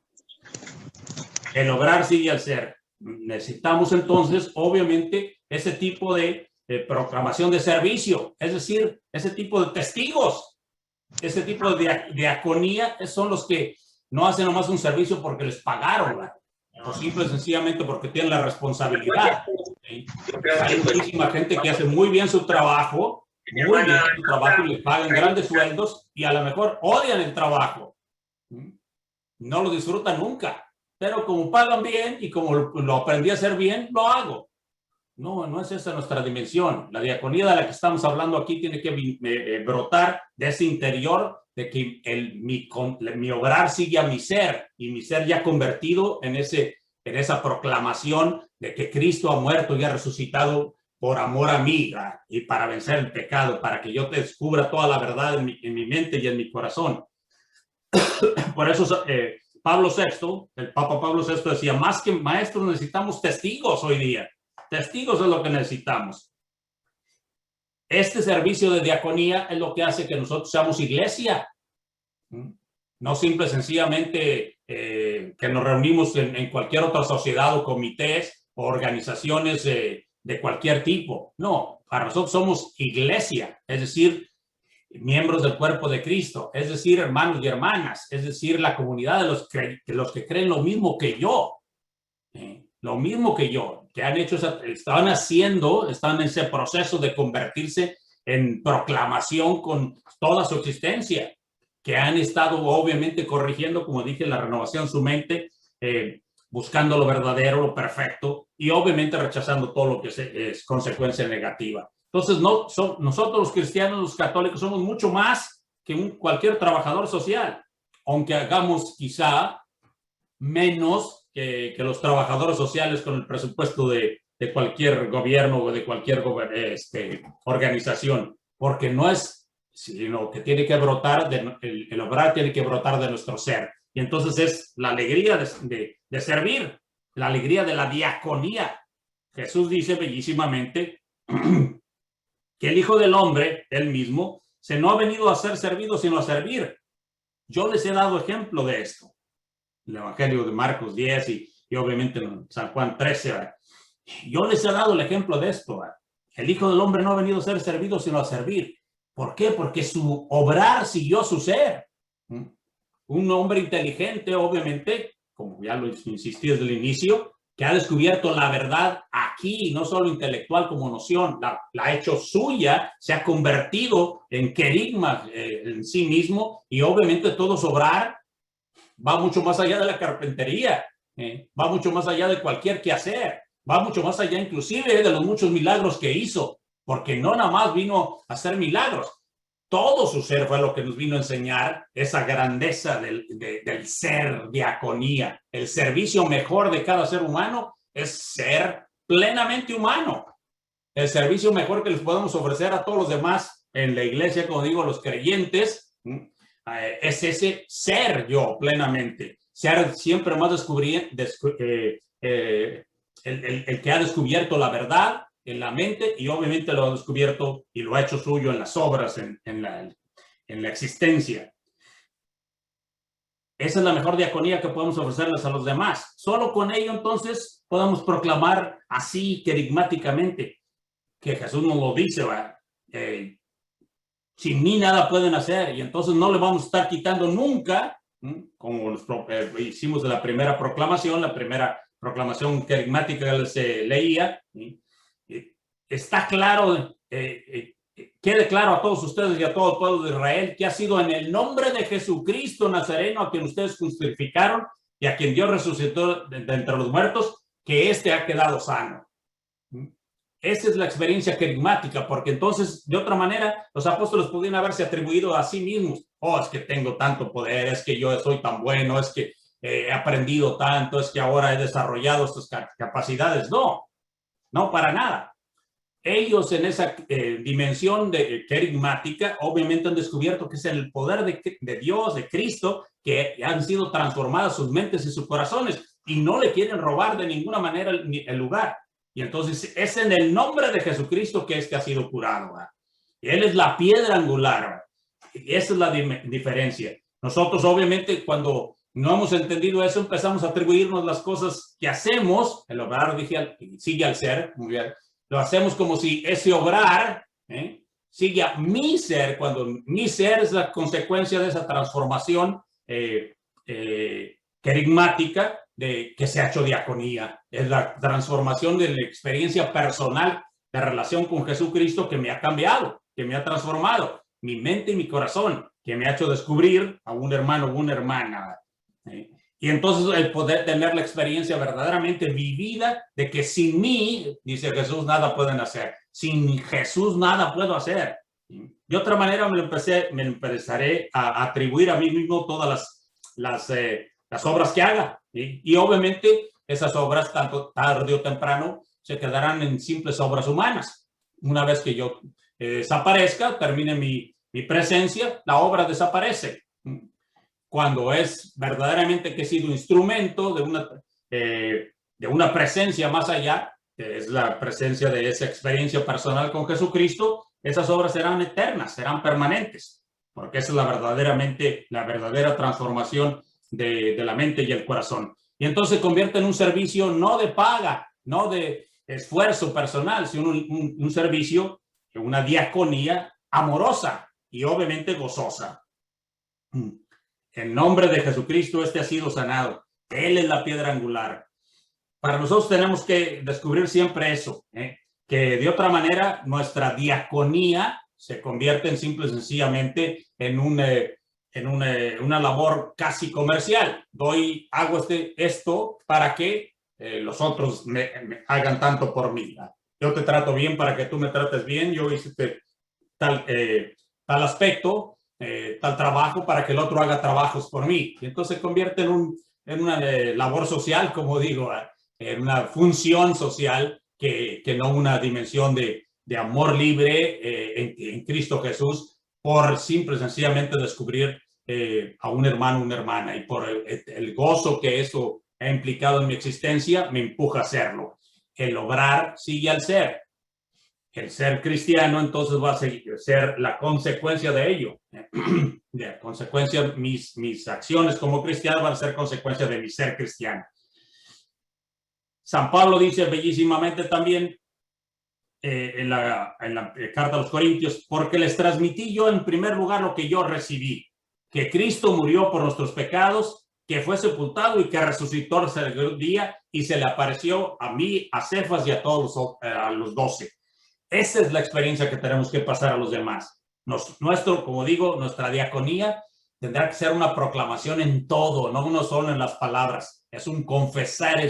El obrar sigue al ser. Necesitamos entonces, obviamente, ese tipo de proclamación de servicio, es decir, ese tipo de testigos, ese tipo de diaconía, son los que no hacen nomás un servicio porque les pagaron, ¿verdad? O simple y sencillamente porque tienen la responsabilidad. ¿Sí? Hay muchísima gente que hace muy bien su trabajo, y les pagan grandes sueldos y a lo mejor odian el trabajo. No lo disfrutan nunca, pero como pagan bien y como lo aprendí a hacer bien, lo hago. No es esa nuestra dimensión. La diaconía de la que estamos hablando aquí tiene que brotar de ese interior, de que mi obrar sigue a mi ser y mi ser ya convertido en esa proclamación de que Cristo ha muerto y ha resucitado por amor a mí y para vencer el pecado, para que yo te descubra toda la verdad en mi mente y en mi corazón. Por eso Pablo VI, el Papa Pablo VI decía, más que maestros necesitamos testigos hoy día. Testigos es lo que necesitamos. Este servicio de diaconía es lo que hace que nosotros seamos iglesia. No simple sencillamente que nos reunimos en cualquier otra sociedad o comités o organizaciones de cualquier tipo. No, para nosotros somos iglesia, es decir, miembros del cuerpo de Cristo, es decir, hermanos y hermanas, es decir, la comunidad de los que creen lo mismo que yo. Lo mismo que yo, que han hecho, están en ese proceso de convertirse en proclamación con toda su existencia, que han estado obviamente corrigiendo, como dije, la renovación su mente, buscando lo verdadero, lo perfecto, y obviamente rechazando todo lo que es consecuencia negativa. Entonces, nosotros los cristianos, los católicos, somos mucho más que cualquier trabajador social, aunque hagamos quizá menos que los trabajadores sociales con el presupuesto de cualquier gobierno o de cualquier organización, porque no es, sino que tiene que brotar, el obrar tiene que brotar de nuestro ser. Y entonces es la alegría de servir, la alegría de la diaconía. Jesús dice bellísimamente que el Hijo del Hombre, él mismo, no ha venido a ser servido, sino a servir. Yo les he dado ejemplo de esto. El Evangelio de Marcos 10 y obviamente en San Juan 13. ¿verdad? Yo les he dado el ejemplo de esto. ¿verdad? El Hijo del Hombre no ha venido a ser servido, sino a servir. ¿Por qué? Porque su obrar siguió su ser. Un hombre inteligente, obviamente, como ya lo insistí desde el inicio, que ha descubierto la verdad aquí, no solo intelectual como noción, la ha hecho suya, se ha convertido en querigma en sí mismo y obviamente todo su obrar va mucho más allá de la carpintería, va mucho más allá de cualquier quehacer, va mucho más allá inclusive de los muchos milagros que hizo, porque no nada más vino a hacer milagros, todo su ser fue lo que nos vino a enseñar esa grandeza del ser diaconía. El servicio mejor de cada ser humano es ser plenamente humano. El servicio mejor que les podemos ofrecer a todos los demás en la iglesia, como digo, los creyentes, es ese ser yo plenamente, ser siempre más el que ha descubierto la verdad en la mente y obviamente lo ha descubierto y lo ha hecho suyo en las obras, en la existencia. Esa es la mejor diaconía que podemos ofrecerles a los demás. Solo con ello entonces podemos proclamar así querigmáticamente que Jesús nos lo dice, sin mí nada pueden hacer y entonces no le vamos a estar quitando nunca, como hicimos de la primera proclamación querigmática que se leía. Está claro, quede claro a todos ustedes y a todo el pueblo de Israel que ha sido en el nombre de Jesucristo Nazareno a quien ustedes crucificaron y a quien Dios resucitó de entre los muertos, que éste ha quedado sano. Esa es la experiencia querigmática, porque entonces, de otra manera, los apóstoles podían haberse atribuido a sí mismos. Oh, es que tengo tanto poder, es que yo soy tan bueno, es que he aprendido tanto, es que ahora he desarrollado estas capacidades. No, no para nada. Ellos en esa dimensión querigmática obviamente han descubierto que es el poder de Dios, de Cristo, que han sido transformadas sus mentes y sus corazones y no le quieren robar de ninguna manera el lugar. Y entonces es en el nombre de Jesucristo que ha sido curado. ¿verdad? Y Él es la piedra angular. ¿verdad? Y esa es la diferencia. Nosotros obviamente cuando no hemos entendido eso empezamos a atribuirnos las cosas que hacemos, el obrar sigue al ser, muy bien. Lo hacemos como si ese obrar sigue a mi ser, cuando mi ser es la consecuencia de esa transformación querigmática de que se ha hecho diaconía. Es la transformación de la experiencia personal de relación con Jesucristo que me ha cambiado, que me ha transformado mi mente y mi corazón, que me ha hecho descubrir a un hermano o una hermana. Y entonces el poder tener la experiencia verdaderamente vivida de que sin mí, dice Jesús, nada pueden hacer. Sin Jesús nada puedo hacer. De otra manera me empezaré a atribuir a mí mismo todas las obras que haga. Y obviamente esas obras, tanto tarde o temprano, se quedarán en simples obras humanas. Una vez que yo desaparezca, termine mi presencia, la obra desaparece. Cuando es verdaderamente que he sido instrumento de una presencia más allá, que es la presencia de esa experiencia personal con Jesucristo, esas obras serán eternas, serán permanentes, porque esa es la verdadera transformación de la mente y el corazón. Y entonces se convierte en un servicio no de paga, no de esfuerzo personal, sino un servicio, una diaconía amorosa y obviamente gozosa. En nombre de Jesucristo, este ha sido sanado. Él es la piedra angular. Para nosotros tenemos que descubrir siempre eso, que de otra manera nuestra diaconía se convierte en simple y sencillamente en una labor casi comercial. Hago esto para que los otros me hagan tanto por mí. Yo te trato bien para que tú me trates bien. Yo hice tal aspecto, tal trabajo para que el otro haga trabajos por mí. Y entonces se convierte en una labor social, como digo, en una función social que no una dimensión de amor libre en Cristo Jesús, por simple y sencillamente descubrir a un hermano, una hermana, y por el gozo que eso ha implicado en mi existencia, me empuja a hacerlo. El lograr sigue al ser. El ser cristiano entonces va a ser la consecuencia de ello. De consecuencia, mis acciones como cristiano van a ser consecuencia de mi ser cristiano. San Pablo dice bellísimamente también en la carta a los Corintios, porque les transmití yo en primer lugar lo que yo recibí, que Cristo murió por nuestros pecados, que fue sepultado y que resucitó el tercer día y se le apareció a mí, a Cefas y a todos a los 12. Esa es la experiencia que tenemos que pasar a los demás. Como digo, nuestra diaconía tendrá que ser una proclamación en todo, no uno solo en las palabras. Es un confesar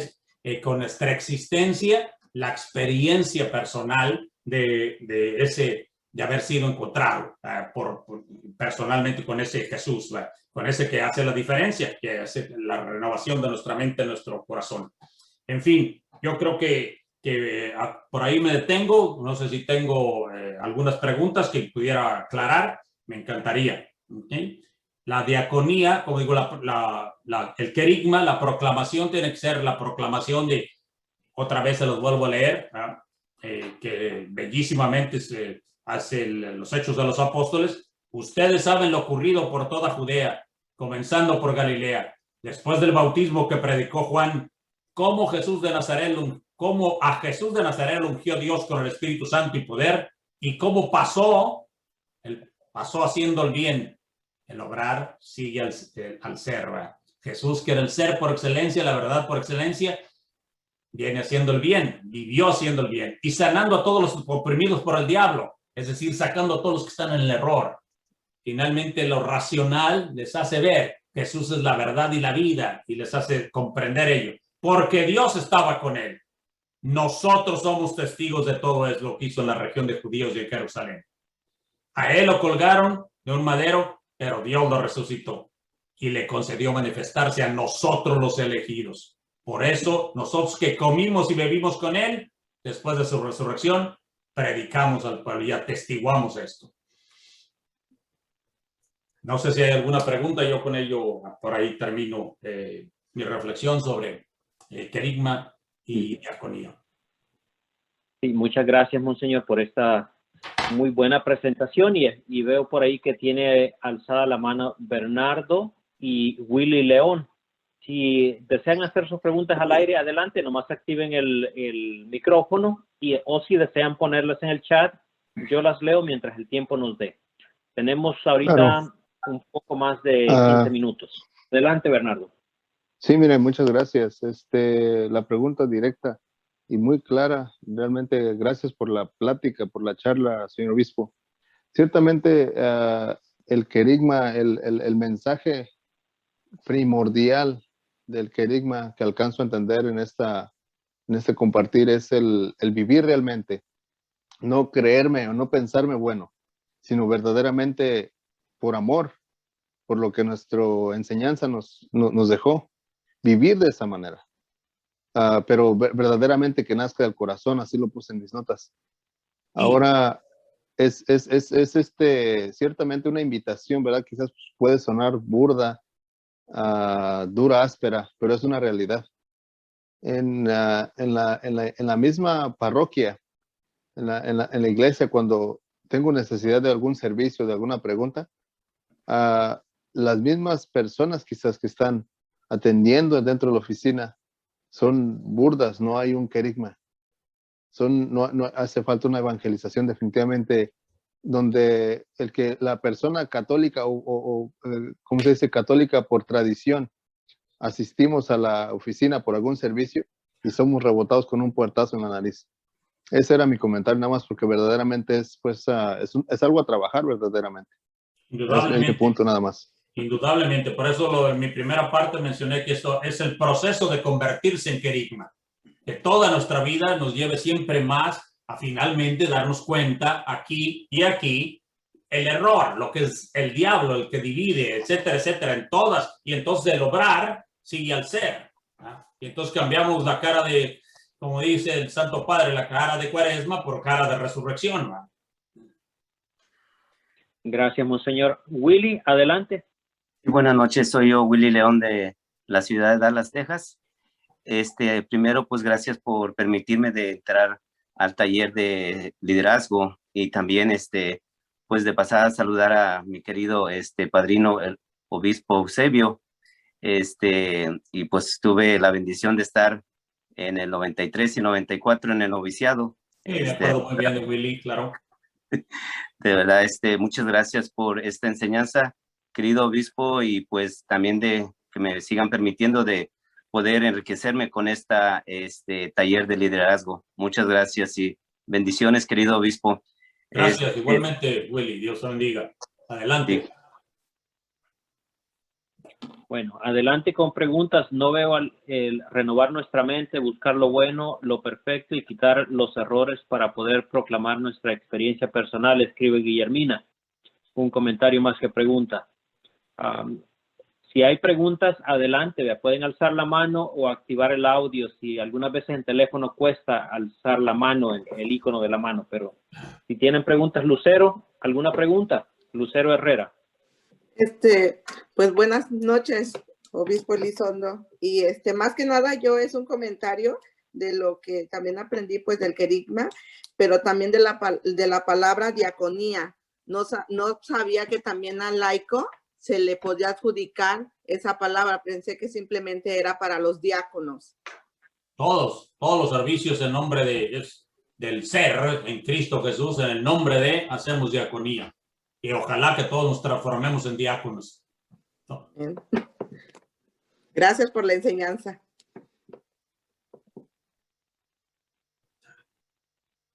con nuestra existencia la experiencia personal de haber sido encontrado personalmente con ese Jesús, con ese que hace la diferencia, que hace la renovación de nuestra mente, de nuestro corazón. En fin, yo creo que por ahí me detengo. No sé si tengo algunas preguntas que pudiera aclarar. Me encantaría. ¿Okay? La diaconía, como digo, el querigma, la proclamación tiene que ser la proclamación de, otra vez se los vuelvo a leer, que bellísimamente se hace los Hechos de los Apóstoles. Ustedes saben lo ocurrido por toda Judea, comenzando por Galilea, después del bautismo que predicó Juan, cómo a Jesús de Nazaret lo ungió Dios con el Espíritu Santo y poder, y cómo pasó haciendo el bien. El obrar sigue al ser. Jesús, que era el ser por excelencia, la verdad por excelencia, viene haciendo el bien, vivió haciendo el bien y sanando a todos los oprimidos por el diablo, es decir, sacando a todos los que están en el error. Finalmente, lo racional les hace ver Jesús es la verdad y la vida y les hace comprender ello, porque Dios estaba con él. Nosotros somos testigos de todo eso, lo que hizo en la región de judíos y en Jerusalén. A él lo colgaron de un madero, pero Dios lo resucitó y le concedió manifestarse a nosotros los elegidos. Por eso, nosotros que comimos y bebimos con él, después de su resurrección, predicamos al pueblo y atestiguamos esto. No sé si hay alguna pregunta. Yo con ello, por ahí termino mi reflexión sobre querigma y diaconía. Sí, muchas gracias, Monseñor, por esta muy buena presentación y veo por ahí que tiene alzada la mano Bernardo y Willy León. Si desean hacer sus preguntas al aire, adelante, nomás activen el micrófono o si desean ponerlas en el chat, yo las leo mientras el tiempo nos dé. Tenemos ahorita un poco más de 15 minutos. Adelante, Bernardo. Sí, mire, muchas gracias. La pregunta directa y muy clara. Realmente gracias por la plática, por la charla, señor obispo. Ciertamente el querigma, el mensaje primordial del querigma que alcanzo a entender en este compartir es el vivir realmente, no creerme o no pensarme bueno, sino verdaderamente por amor, por lo que nuestra enseñanza nos dejó, vivir de esa manera. pero verdaderamente que nazca del corazón, así lo puse en mis notas. Ahora, es ciertamente una invitación, ¿verdad? Quizás puede sonar burda, dura, áspera, pero es una realidad. En la misma parroquia, en la iglesia, cuando tengo necesidad de algún servicio, de alguna pregunta, las mismas personas quizás que están atendiendo dentro de la oficina son burdas, no hay un querigma. No hace falta una evangelización definitivamente, donde la persona católica ¿cómo se dice? Católica por tradición, asistimos a la oficina por algún servicio y somos rebotados con un puertazo en la nariz. Ese era mi comentario, nada más porque verdaderamente es algo a trabajar verdaderamente. Es mi punto nada más. Indudablemente, por eso en mi primera parte mencioné que esto es el proceso de convertirse en querigma, que toda nuestra vida nos lleve siempre más a finalmente darnos cuenta aquí y aquí el error, lo que es el diablo, el que divide, etcétera, etcétera, en todas, y entonces el obrar sigue al ser, ¿no? Y entonces cambiamos la cara de, como dice el Santo Padre, la cara de Cuaresma por cara de resurrección, ¿no? Gracias, monseñor. Willy, adelante. Buenas noches, soy yo, Willy León, de la ciudad de Dallas, Texas. Primero, pues gracias por permitirme de entrar al taller de liderazgo y también, pues de pasar a saludar a mi querido padrino, el obispo Eusebio. Y pues tuve la bendición de estar en el 93 y 94 en el noviciado. Sí, me acuerdo muy bien de Willy, claro. De verdad, muchas gracias por esta enseñanza, querido obispo, y pues también de que me sigan permitiendo de poder enriquecerme con esta taller de liderazgo. Muchas gracias y bendiciones, querido obispo. Gracias, igualmente, Willy. Dios te bendiga. Adelante. Sí. Bueno, adelante con preguntas. No veo el renovar nuestra mente, buscar lo bueno, lo perfecto y quitar los errores para poder proclamar nuestra experiencia personal, escribe Guillermina. Un comentario más que pregunta. Si hay preguntas, adelante, pueden alzar la mano o activar el audio. Si algunas veces en teléfono cuesta alzar la mano, el icono de la mano, pero si tienen preguntas, Lucero, ¿alguna pregunta? Lucero Herrera. Pues buenas noches, obispo Elizondo. Y más que nada yo es un comentario de lo que también aprendí pues del querigma, pero también de la palabra diaconía. No sabía que también al laico se le podía adjudicar esa palabra. Pensé que simplemente era para los diáconos. Todos los servicios en nombre del ser en Cristo Jesús, en el nombre de hacemos diaconía. Y ojalá que todos nos transformemos en diáconos. ¿No? Gracias por la enseñanza.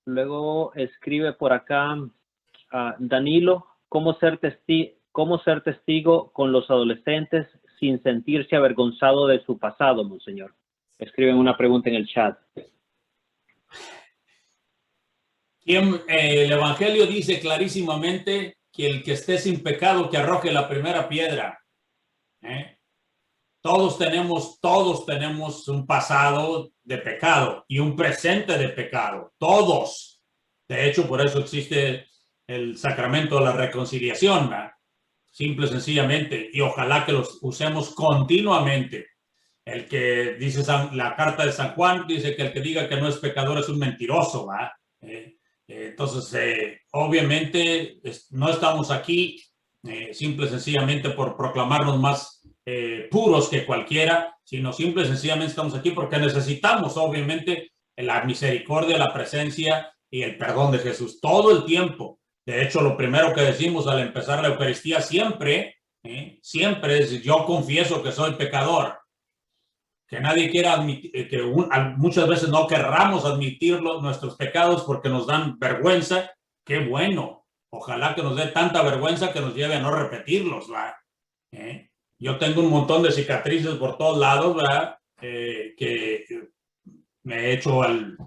Luego escribe por acá Danilo, ¿cómo ser testigo con los adolescentes sin sentirse avergonzado de su pasado, monseñor? Escriben una pregunta en el chat. El Evangelio dice clarísimamente que el que esté sin pecado que arroje la primera piedra. Todos tenemos un pasado de pecado y un presente de pecado. Todos. De hecho, por eso existe el sacramento de la reconciliación, ¿verdad? Simple y sencillamente. Y ojalá que los usemos continuamente. El que dice la carta de San Juan dice que el que diga que no es pecador es un mentiroso, ¿verdad? Entonces, obviamente, no estamos aquí simple y sencillamente por proclamarnos más puros que cualquiera, sino simple y sencillamente estamos aquí porque necesitamos, obviamente, la misericordia, la presencia y el perdón de Jesús todo el tiempo. De hecho, lo primero que decimos al empezar la Eucaristía siempre es: yo confieso que soy pecador. Que nadie quiera admitir, que muchas veces no querramos admitir nuestros pecados porque nos dan vergüenza. Qué bueno. Ojalá que nos dé tanta vergüenza que nos lleve a no repetirlos, ¿verdad? Yo tengo un montón de cicatrices por todos lados, ¿verdad? Que me he hecho en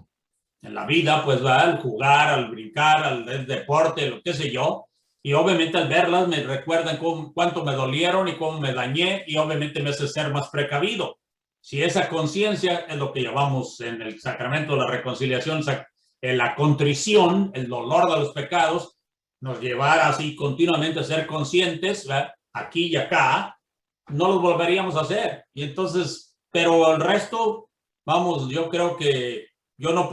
la vida, pues, ¿verdad? Al jugar, al brincar, al deporte, lo que sé yo. Y obviamente al verlas me recuerdan cuánto me dolieron y cómo me dañé, y obviamente me hace ser más precavido. Si esa conciencia es lo que llamamos en el sacramento de la reconciliación, la contrición, el dolor de los pecados, nos llevara así continuamente a ser conscientes, ¿verdad? Aquí y acá, no los volveríamos a hacer. Y entonces, pero el resto, vamos, yo creo que yo no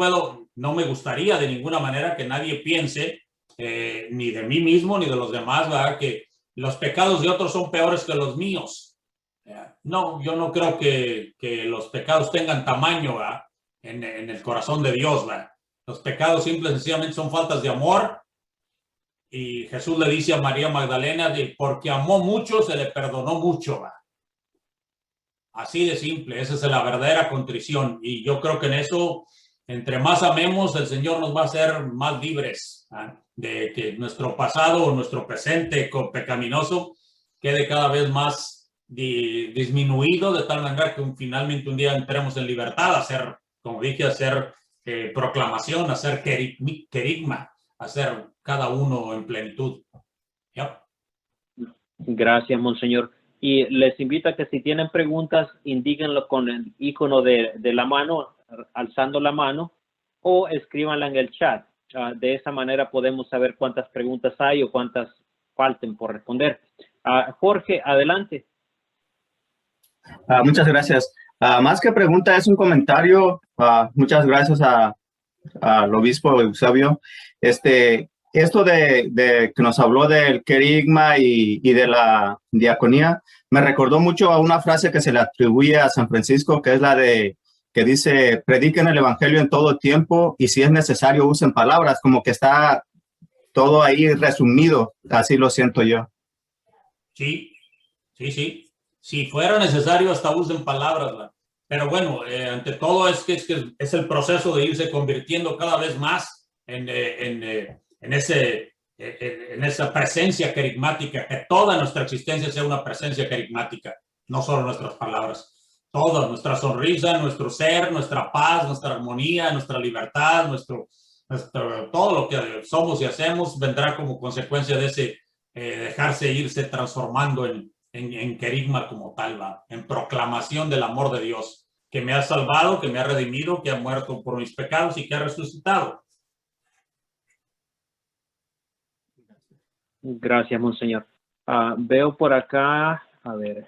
me gustaría de ninguna manera que nadie piense, ni de mí mismo, ni de los demás, ¿verdad? Que los pecados de otros son peores que los míos. No, yo no creo que los pecados tengan tamaño, ¿verdad? En el corazón de Dios, ¿verdad? Los pecados simple y sencillamente son faltas de amor. Y Jesús le dice a María Magdalena, porque amó mucho, se le perdonó mucho, ¿verdad? Así de simple, esa es la verdadera contrición. Y yo creo que en eso, entre más amemos, el Señor nos va a hacer más libres, ¿verdad? De que nuestro pasado o nuestro presente pecaminoso quede cada vez más disminuido, de tal manera que finalmente un día entremos en libertad a hacer, como dije, a hacer proclamación, a hacer querigma, a hacer cada uno en plenitud. Yep. Gracias, Monseñor. Y les invito a que si tienen preguntas, indíquenlo con el icono de la mano, alzando la mano, o escríbanla en el chat. De esa manera podemos saber cuántas preguntas hay o cuántas falten por responder. Jorge, adelante. Muchas gracias. Más que pregunta, es un comentario. Muchas gracias al obispo Eusebio. Esto de que nos habló del querigma y de la diaconía, me recordó mucho a una frase que se le atribuye a San Francisco, que es la que dice, prediquen el evangelio en todo tiempo y si es necesario usen palabras, como que está todo ahí resumido. Así lo siento yo. Sí. Si fuera necesario, hasta usen palabras, ¿verdad? Pero bueno, ante todo es es el proceso de irse convirtiendo cada vez más en esa presencia querigmática, que toda nuestra existencia sea una presencia querigmática, no solo nuestras palabras. Toda nuestra sonrisa, nuestro ser, nuestra paz, nuestra armonía, nuestra libertad, todo lo que somos y hacemos vendrá como consecuencia de ese dejarse irse transformando en querigma como tal, ¿va? En proclamación del amor de Dios, que me ha salvado, que me ha redimido, que ha muerto por mis pecados y que ha resucitado. Gracias, Monseñor. Veo por acá, a ver,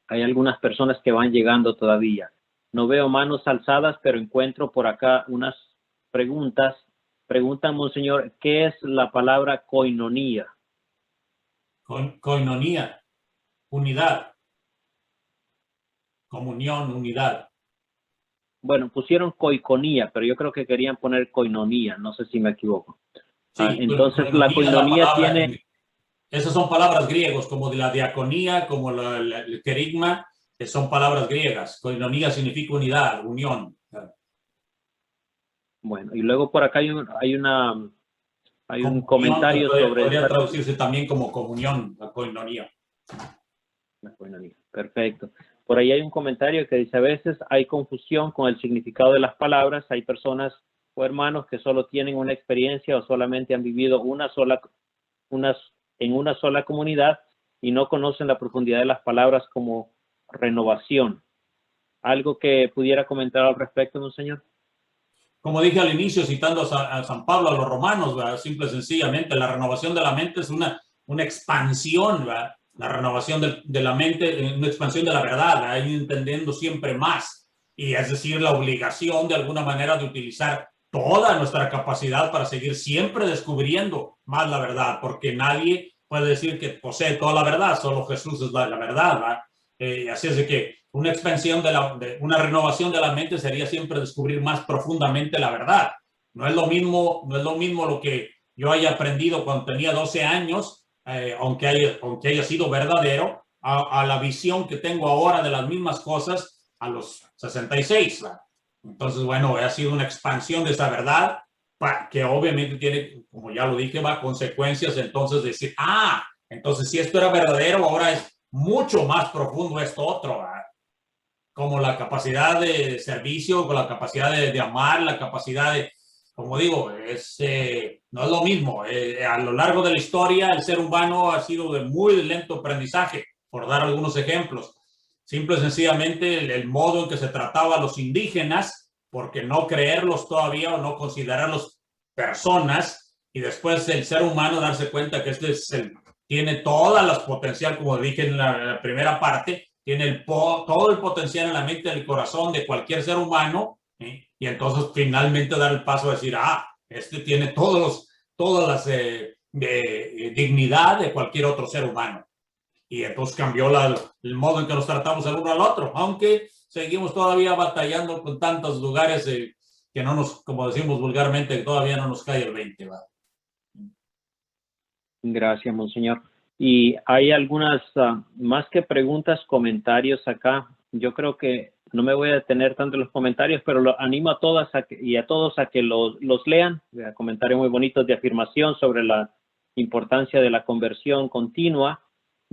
hay algunas personas que van llegando todavía. No veo manos alzadas, pero encuentro por acá unas preguntas. Preguntan, Monseñor, ¿qué es la palabra koinonía? Koinonía, unidad, comunión, unidad. Bueno, pusieron koikonía, pero yo creo que querían poner koinonía, no sé si me equivoco. Sí, entonces la koinonía tiene... Esas son palabras griegos, como de la diaconía, como el querigma, que son palabras griegas. Koinonía significa unidad, unión. Bueno, y luego por acá hay un comentario sobre... Podría traducirse también como comunión, la koinonía. La koinonía, perfecto. Por ahí hay un comentario que dice, a veces hay confusión con el significado de las palabras. Hay personas o hermanos que solo tienen una experiencia o solamente han vivido en una sola comunidad y no conocen la profundidad de las palabras como renovación. ¿Algo que pudiera comentar al respecto, Monseñor? Como dije al inicio, citando a San Pablo, a los romanos, ¿verdad? Simple y sencillamente, la renovación de la mente es una expansión, ¿verdad? La renovación de la mente, una expansión de la verdad, ¿verdad? Ir entendiendo siempre más. Y es decir, la obligación de alguna manera de utilizar toda nuestra capacidad para seguir siempre descubriendo más la verdad, porque nadie puede decir que posee toda la verdad, solo Jesús es la verdad, ¿verdad? Así es de que una expansión una renovación de la mente sería siempre descubrir más profundamente la verdad. No es lo mismo lo que yo haya aprendido cuando tenía 12 años, aunque haya sido verdadero, a la visión que tengo ahora de las mismas cosas a los 66, ¿verdad? Entonces, bueno, ha sido una expansión de esa verdad que obviamente tiene, como ya lo dije, va consecuencias. Entonces decir, entonces si esto era verdadero, ahora es mucho más profundo esto otro, ¿verdad? Como la capacidad de servicio, con la capacidad de amar, la capacidad de, como digo, no es lo mismo. A lo largo de la historia, el ser humano ha sido de muy lento aprendizaje, por dar algunos ejemplos. Simple y sencillamente el modo en que se trataba a los indígenas, porque no creerlos todavía o no considerarlos personas, y después el ser humano darse cuenta que tiene todas las potencial, como dije en la primera parte, tiene todo el potencial en la mente y en el corazón de cualquier ser humano, y entonces finalmente dar el paso a decir, tiene todas las dignidad de cualquier otro ser humano. Y entonces cambió el modo en que nos tratamos el uno al otro, aunque seguimos todavía batallando con tantos lugares que no nos, como decimos vulgarmente, todavía no nos cae el 20, ¿va? Gracias, monseñor. Y hay algunas, más que preguntas, comentarios acá. Yo creo que no me voy a detener tanto en los comentarios, pero lo animo a todas y a todos a que los lean. Comentarios muy bonitos de afirmación sobre la importancia de la conversión continua,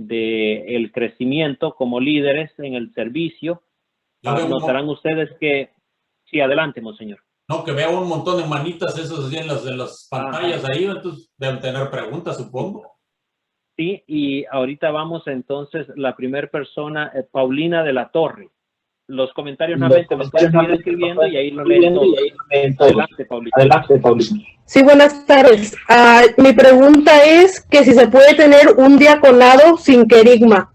del crecimiento como líderes en el servicio. Notarán ustedes que... Sí, adelante, monseñor. No, que veo un montón de manitas esas así en las pantallas ahí, entonces deben tener preguntas, supongo. Sí, y ahorita vamos entonces, la primera persona, Paulina de la Torre. Los comentarios nuevamente los pueden ir escribiendo y ahí lo leen todos. Adelante, Paulina. Adelante, Paulina. Sí, buenas tardes. Mi pregunta es que si se puede tener un diaconado sin querigma,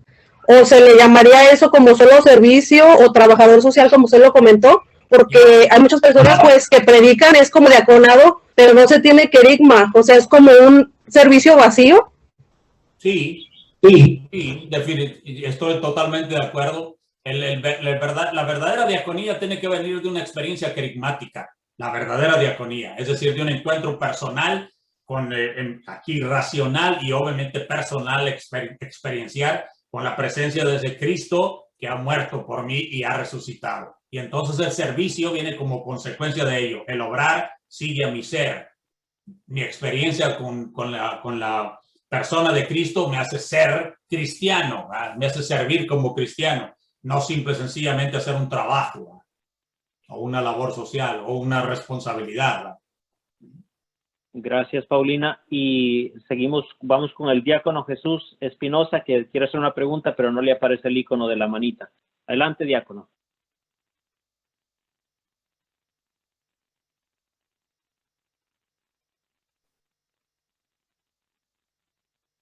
o se le llamaría eso como solo servicio o trabajador social, como usted lo comentó, porque hay muchas personas pues que predican, es como diaconado, pero no se tiene querigma, o sea, es como un servicio vacío. Sí, definitivamente, estoy totalmente de acuerdo. La verdadera diaconía tiene que venir de una experiencia querigmática, la verdadera diaconía, es decir, de un encuentro personal, aquí racional y obviamente personal, experiencial, con la presencia de ese Cristo que ha muerto por mí y ha resucitado. Y entonces el servicio viene como consecuencia de ello. El obrar sigue a mi ser. Mi experiencia con la persona de Cristo me hace ser cristiano, ¿verdad? Me hace servir como cristiano, no simple y sencillamente hacer un trabajo, ¿verdad? O una labor social o una responsabilidad, ¿verdad? Gracias, Paulina. Y seguimos, vamos con el diácono Jesús Espinosa, que quiere hacer una pregunta, pero no le aparece el icono de la manita. Adelante, diácono.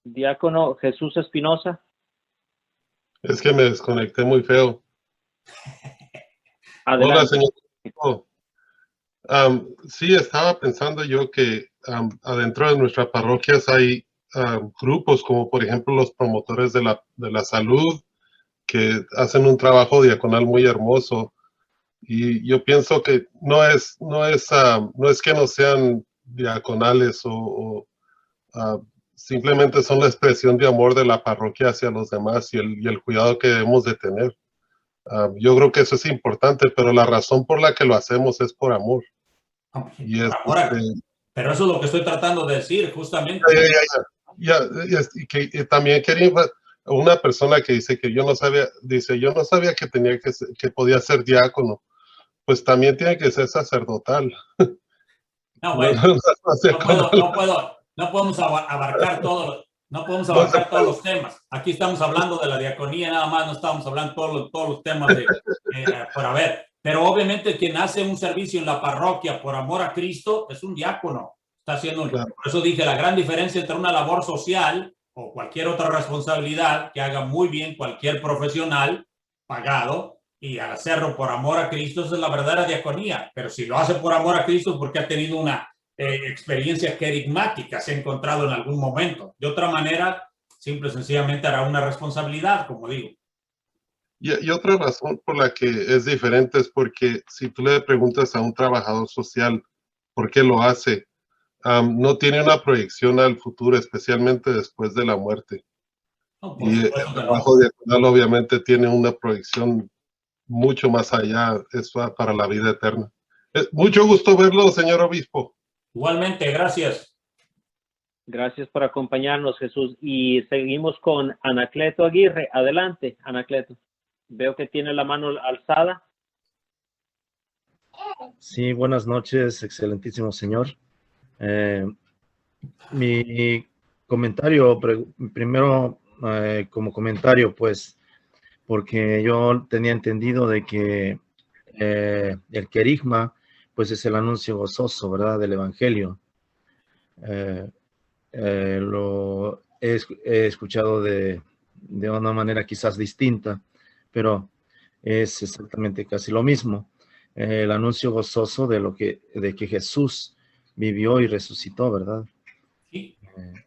Diácono Jesús Espinosa. Es que me desconecté muy feo. Adelante. Hola, señor. Sí, estaba pensando yo que adentro de nuestras parroquias hay grupos como por ejemplo los promotores de la salud que hacen un trabajo diaconal muy hermoso, y yo pienso que no es que no sean diaconales o simplemente son la expresión de amor de la parroquia hacia los demás y el cuidado que debemos de tener. Yo creo que eso es importante, pero la razón por la que lo hacemos es por amor. Y pero eso es lo que estoy tratando de decir, justamente. Y también quería una persona que dice que yo no sabía que podía ser diácono, pues también tiene que ser sacerdotal. No, bueno, no podemos abarcar todos los temas. Aquí estamos hablando de la diaconía, nada más, no estamos hablando todos los temas para ver. Pero obviamente quien hace un servicio en la parroquia por amor a Cristo es un diácono. Está haciendo, claro. Por eso dije, la gran diferencia entre una labor social o cualquier otra responsabilidad que haga muy bien cualquier profesional pagado, y al hacerlo por amor a Cristo, esa es la verdadera diaconía. Pero si lo hace por amor a Cristo es porque ha tenido una experiencia querigmática, se ha encontrado en algún momento. De otra manera, simple y sencillamente hará una responsabilidad, como digo. Y otra razón por la que es diferente es porque si tú le preguntas a un trabajador social por qué lo hace, no tiene una proyección al futuro, especialmente después de la muerte. No, y el trabajo diaconal obviamente tiene una proyección mucho más allá, es para la vida eterna. Mucho gusto verlo, señor obispo. Igualmente, gracias. Gracias por acompañarnos, Jesús. Y seguimos con Anacleto Aguirre. Adelante, Anacleto. Veo que tiene la mano alzada. Sí, buenas noches, excelentísimo señor. Mi comentario, primero como comentario, pues, porque yo tenía entendido de que el querigma, pues es el anuncio gozoso, ¿verdad? Del Evangelio. Lo he escuchado de una manera quizás distinta, pero es exactamente casi lo mismo. El anuncio gozoso de que Jesús vivió y resucitó, ¿verdad? Sí,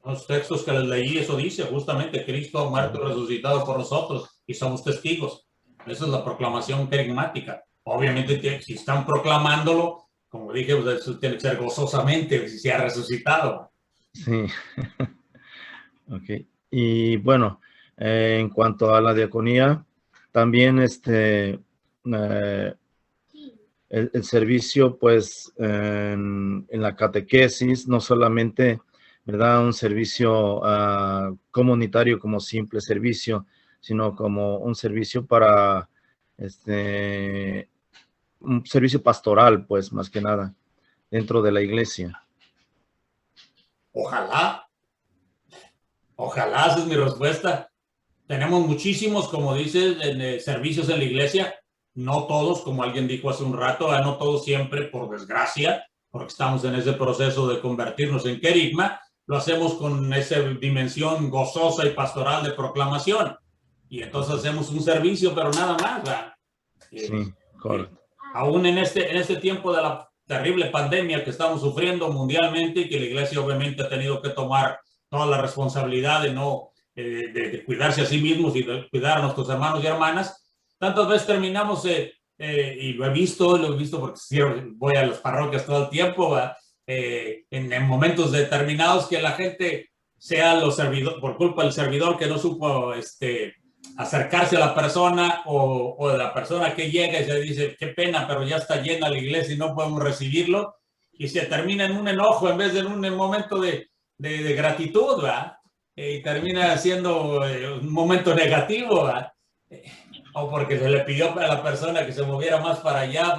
los textos que les leí, eso dice justamente: Cristo muerto y resucitado por nosotros, y somos testigos. Esa es la proclamación querigmática. Obviamente, si están proclamándolo, como dije, pues eso tiene que ser gozosamente, si se ha resucitado. Sí. Ok. Y bueno, en cuanto a la diaconía, también el servicio, pues, en la catequesis, no solamente, ¿verdad? Un servicio comunitario como simple servicio, sino como un servicio para, un servicio pastoral, pues, más que nada, dentro de la iglesia. Ojalá, esa es mi respuesta. Tenemos muchísimos, como dices, servicios en la iglesia. No todos, como alguien dijo hace un rato, no todos siempre, por desgracia, porque estamos en ese proceso de convertirnos en querigma, lo hacemos con esa dimensión gozosa y pastoral de proclamación. Y entonces hacemos un servicio, pero nada más, ¿verdad? Sí, correcto. Aún en este tiempo de la terrible pandemia que estamos sufriendo mundialmente, y que la iglesia obviamente ha tenido que tomar toda la responsabilidad de cuidarse a sí mismos y de cuidar a nuestros hermanos y hermanas, tantas veces terminamos, y lo he visto porque voy a las parroquias todo el tiempo, en momentos determinados, que la gente sea los servidores, por culpa del servidor que no supo acercarse a la persona, o de la persona que llega y se dice: qué pena, pero ya está llena la iglesia y no podemos recibirlo, y se termina en un enojo en vez de en un momento de gratitud, ¿verdad? Y termina siendo un momento negativo, ¿verdad? O porque se le pidió a la persona que se moviera más para allá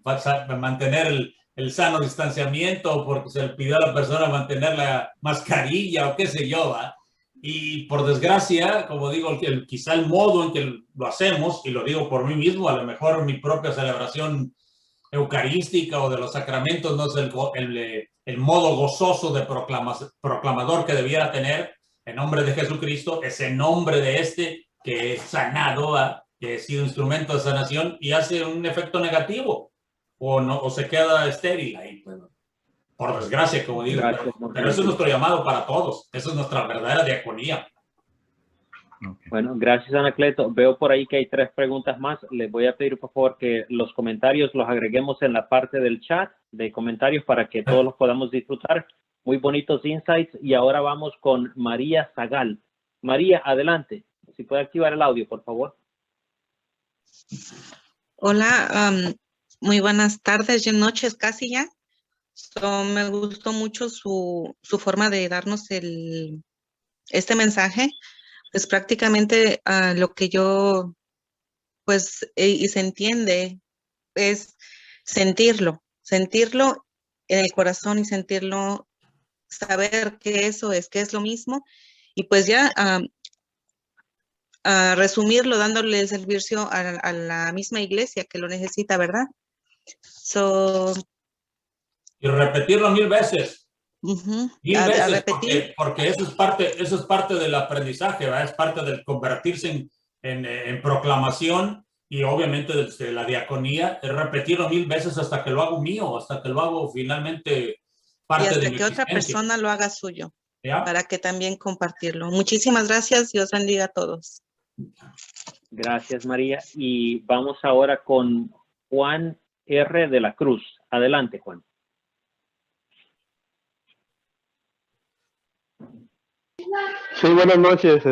para mantener el sano distanciamiento, o porque se le pidió a la persona mantener la mascarilla, o qué sé yo, ¿verdad? Y por desgracia, como digo, quizá el modo en que lo hacemos, y lo digo por mí mismo, a lo mejor mi propia celebración eucarística o de los sacramentos no es el modo gozoso de proclamador que debiera tener. En nombre de Jesucristo, es en nombre de que es sanado, que ha sido instrumento de sanación, y hace un efecto negativo, o se queda estéril ahí, pues, por desgracia, como digo. Pero eso es nuestro llamado para todos. Esa es nuestra verdadera diaconía. Bueno, gracias, Anacleto. Veo por ahí que hay 3 preguntas más. Les voy a pedir, por favor, que los comentarios los agreguemos en la parte del chat de comentarios para que todos los podamos disfrutar. Muy bonitos insights. Y ahora vamos con María Zagal. María, adelante. Si puede activar el audio, por favor. Hola, muy buenas tardes y noches casi ya. Me gustó mucho su forma de darnos este mensaje. Pues prácticamente lo que yo, pues, y se entiende, es sentirlo en el corazón, y sentirlo, saber que eso es, que es lo mismo, y pues ya resumirlo dándole el servicio a la misma iglesia que lo necesita, ¿verdad? Y repetirlo 1000 veces. Uh-huh. 1000 veces, porque eso es parte del aprendizaje, ¿verdad? Es parte del convertirse en proclamación, y obviamente desde la diaconía, es repetirlo 1000 veces hasta que lo hago mío, hasta que lo hago finalmente parte de mi existencia. Y hasta que otra persona lo haga suyo, ¿ya? Para que también compartirlo. Muchísimas gracias, Dios bendiga a todos. Gracias, María. Y vamos ahora con Juan R. de la Cruz. Adelante, Juan. Sí, buenas noches.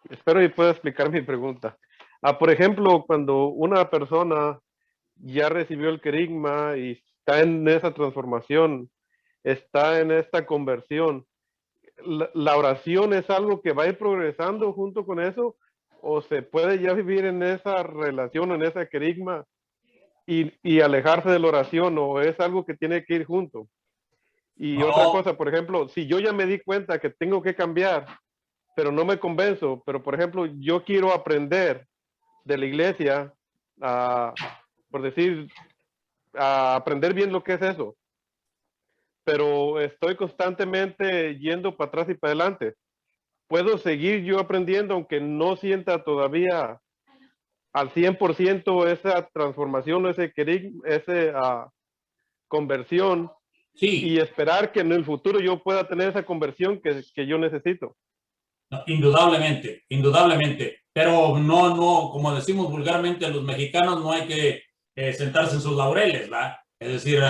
Espero que pueda explicar mi pregunta. Por ejemplo, cuando una persona ya recibió el querigma y está en esa transformación, está en esta conversión, ¿la oración es algo que va a ir progresando junto con eso? ¿O se puede ya vivir en esa relación, en ese querigma, y alejarse de la oración? ¿O es algo que tiene que ir junto? Y otra cosa, por ejemplo, si yo ya me di cuenta que tengo que cambiar, pero no me convenzo. Pero, por ejemplo, yo quiero aprender de la iglesia, por decir, a aprender bien lo que es eso. Pero estoy constantemente yendo para atrás y para adelante. Puedo seguir yo aprendiendo, aunque no sienta todavía al 100% esa transformación, ese conversión, Sí. y esperar que en el futuro yo pueda tener esa conversión que yo necesito. No, indudablemente, indudablemente. Pero no, como decimos vulgarmente los mexicanos, no hay que sentarse en sus laureles, ¿verdad? Es decir,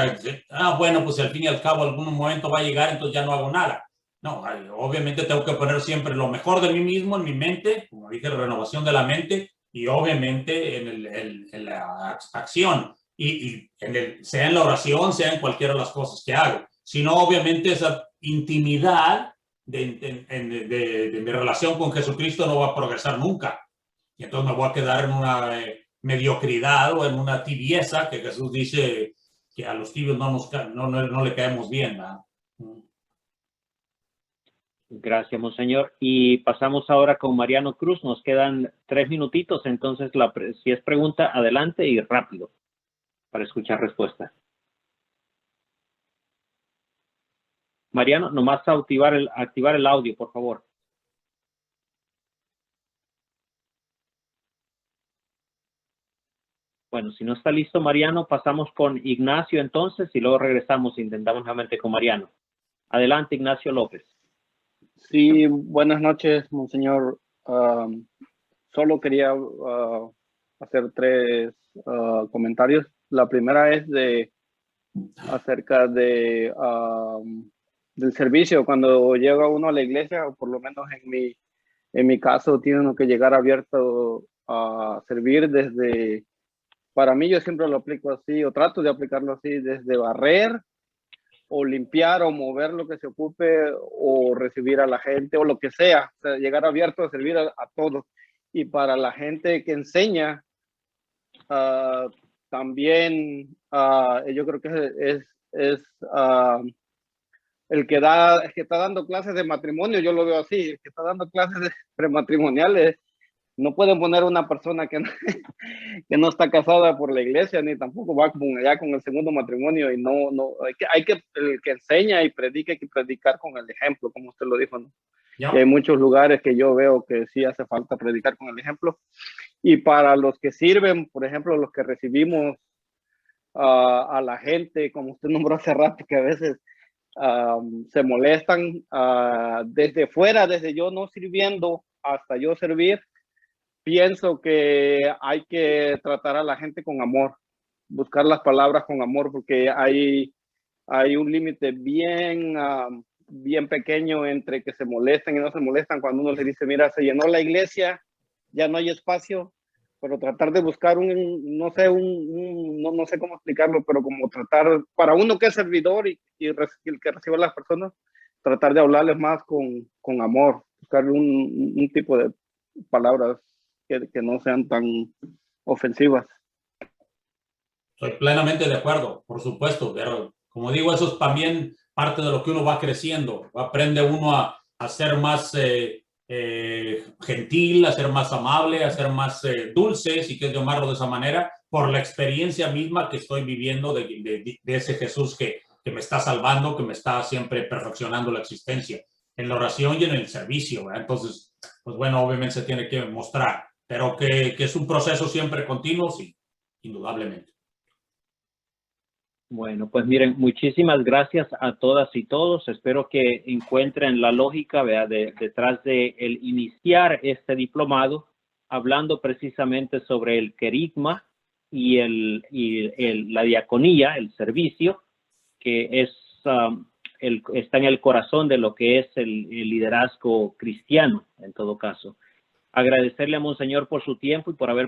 bueno, pues al fin y al cabo algún momento va a llegar, entonces ya no hago nada. No, obviamente tengo que poner siempre lo mejor de mí mismo en mi mente, como dije, renovación de la mente, y obviamente en la acción, sea en la oración, sea en cualquiera de las cosas que hago. Si no, obviamente esa intimidad de mi relación con Jesucristo no va a progresar nunca. Y entonces me voy a quedar en una mediocridad o en una tibieza que Jesús dice que a los tibios no le caemos bien, ¿verdad? Gracias, monseñor. Y pasamos ahora con Mariano Cruz. Nos quedan 3 minutitos, entonces si es pregunta, adelante y rápido para escuchar respuesta. Mariano, nomás activar el audio, por favor. Bueno, si no está listo Mariano, pasamos con Ignacio entonces y luego regresamos e intentamos nuevamente con Mariano. Adelante, Ignacio López. Sí, buenas noches, monseñor. Solo quería hacer 3 comentarios. La primera es acerca del servicio. Cuando llega uno a la iglesia, o por lo menos en mi caso, tiene uno que llegar abierto a servir desde, para mí yo siempre lo aplico así, o trato de aplicarlo así, desde barrer, o limpiar, o mover lo que se ocupe, o recibir a la gente, o lo que sea. O sea, llegar abierto a servir a todos. Y para la gente que enseña, también yo creo que es el que está dando clases de matrimonio, yo lo veo así, el que está dando clases prematrimoniales. No pueden poner una persona que no está casada por la iglesia, ni tampoco va como allá con el segundo matrimonio, y el que enseña y predica, hay que predicar con el ejemplo, como usted lo dijo, ¿no? Y hay muchos lugares que yo veo que sí hace falta predicar con el ejemplo. Y para los que sirven, por ejemplo, los que recibimos a la gente, como usted nombró hace rato, que a veces se molestan desde fuera, desde yo no sirviendo hasta yo servir. Pienso que hay que tratar a la gente con amor, buscar las palabras con amor, porque hay un límite bien pequeño entre que se molestan y no se molestan. Cuando uno le dice, mira, se llenó la iglesia, ya no hay espacio, pero tratar de buscar no sé cómo explicarlo, pero como tratar, para uno que es servidor y el que recibe a las personas, tratar de hablarles más con amor, buscar un tipo de palabras que no sean tan ofensivas. Estoy plenamente de acuerdo, por supuesto, pero como digo, eso es también parte de lo que uno va creciendo. Aprende uno a ser más gentil, a ser más amable, a ser más dulce, si quieres llamarlo de esa manera, por la experiencia misma que estoy viviendo de ese Jesús que me está salvando, que me está siempre perfeccionando la existencia en la oración y en el servicio, ¿verdad? Entonces, pues bueno, obviamente se tiene que mostrar, pero que es un proceso siempre continuo, sí, indudablemente. Bueno, pues miren, muchísimas gracias a todas y todos. Espero que encuentren la lógica, ¿verdad? Detrás de el iniciar este diplomado, hablando precisamente sobre el querigma y la diaconía, el servicio, que está en el corazón de lo que es el liderazgo cristiano, en todo caso. Agradecerle a Monseñor por su tiempo y por haber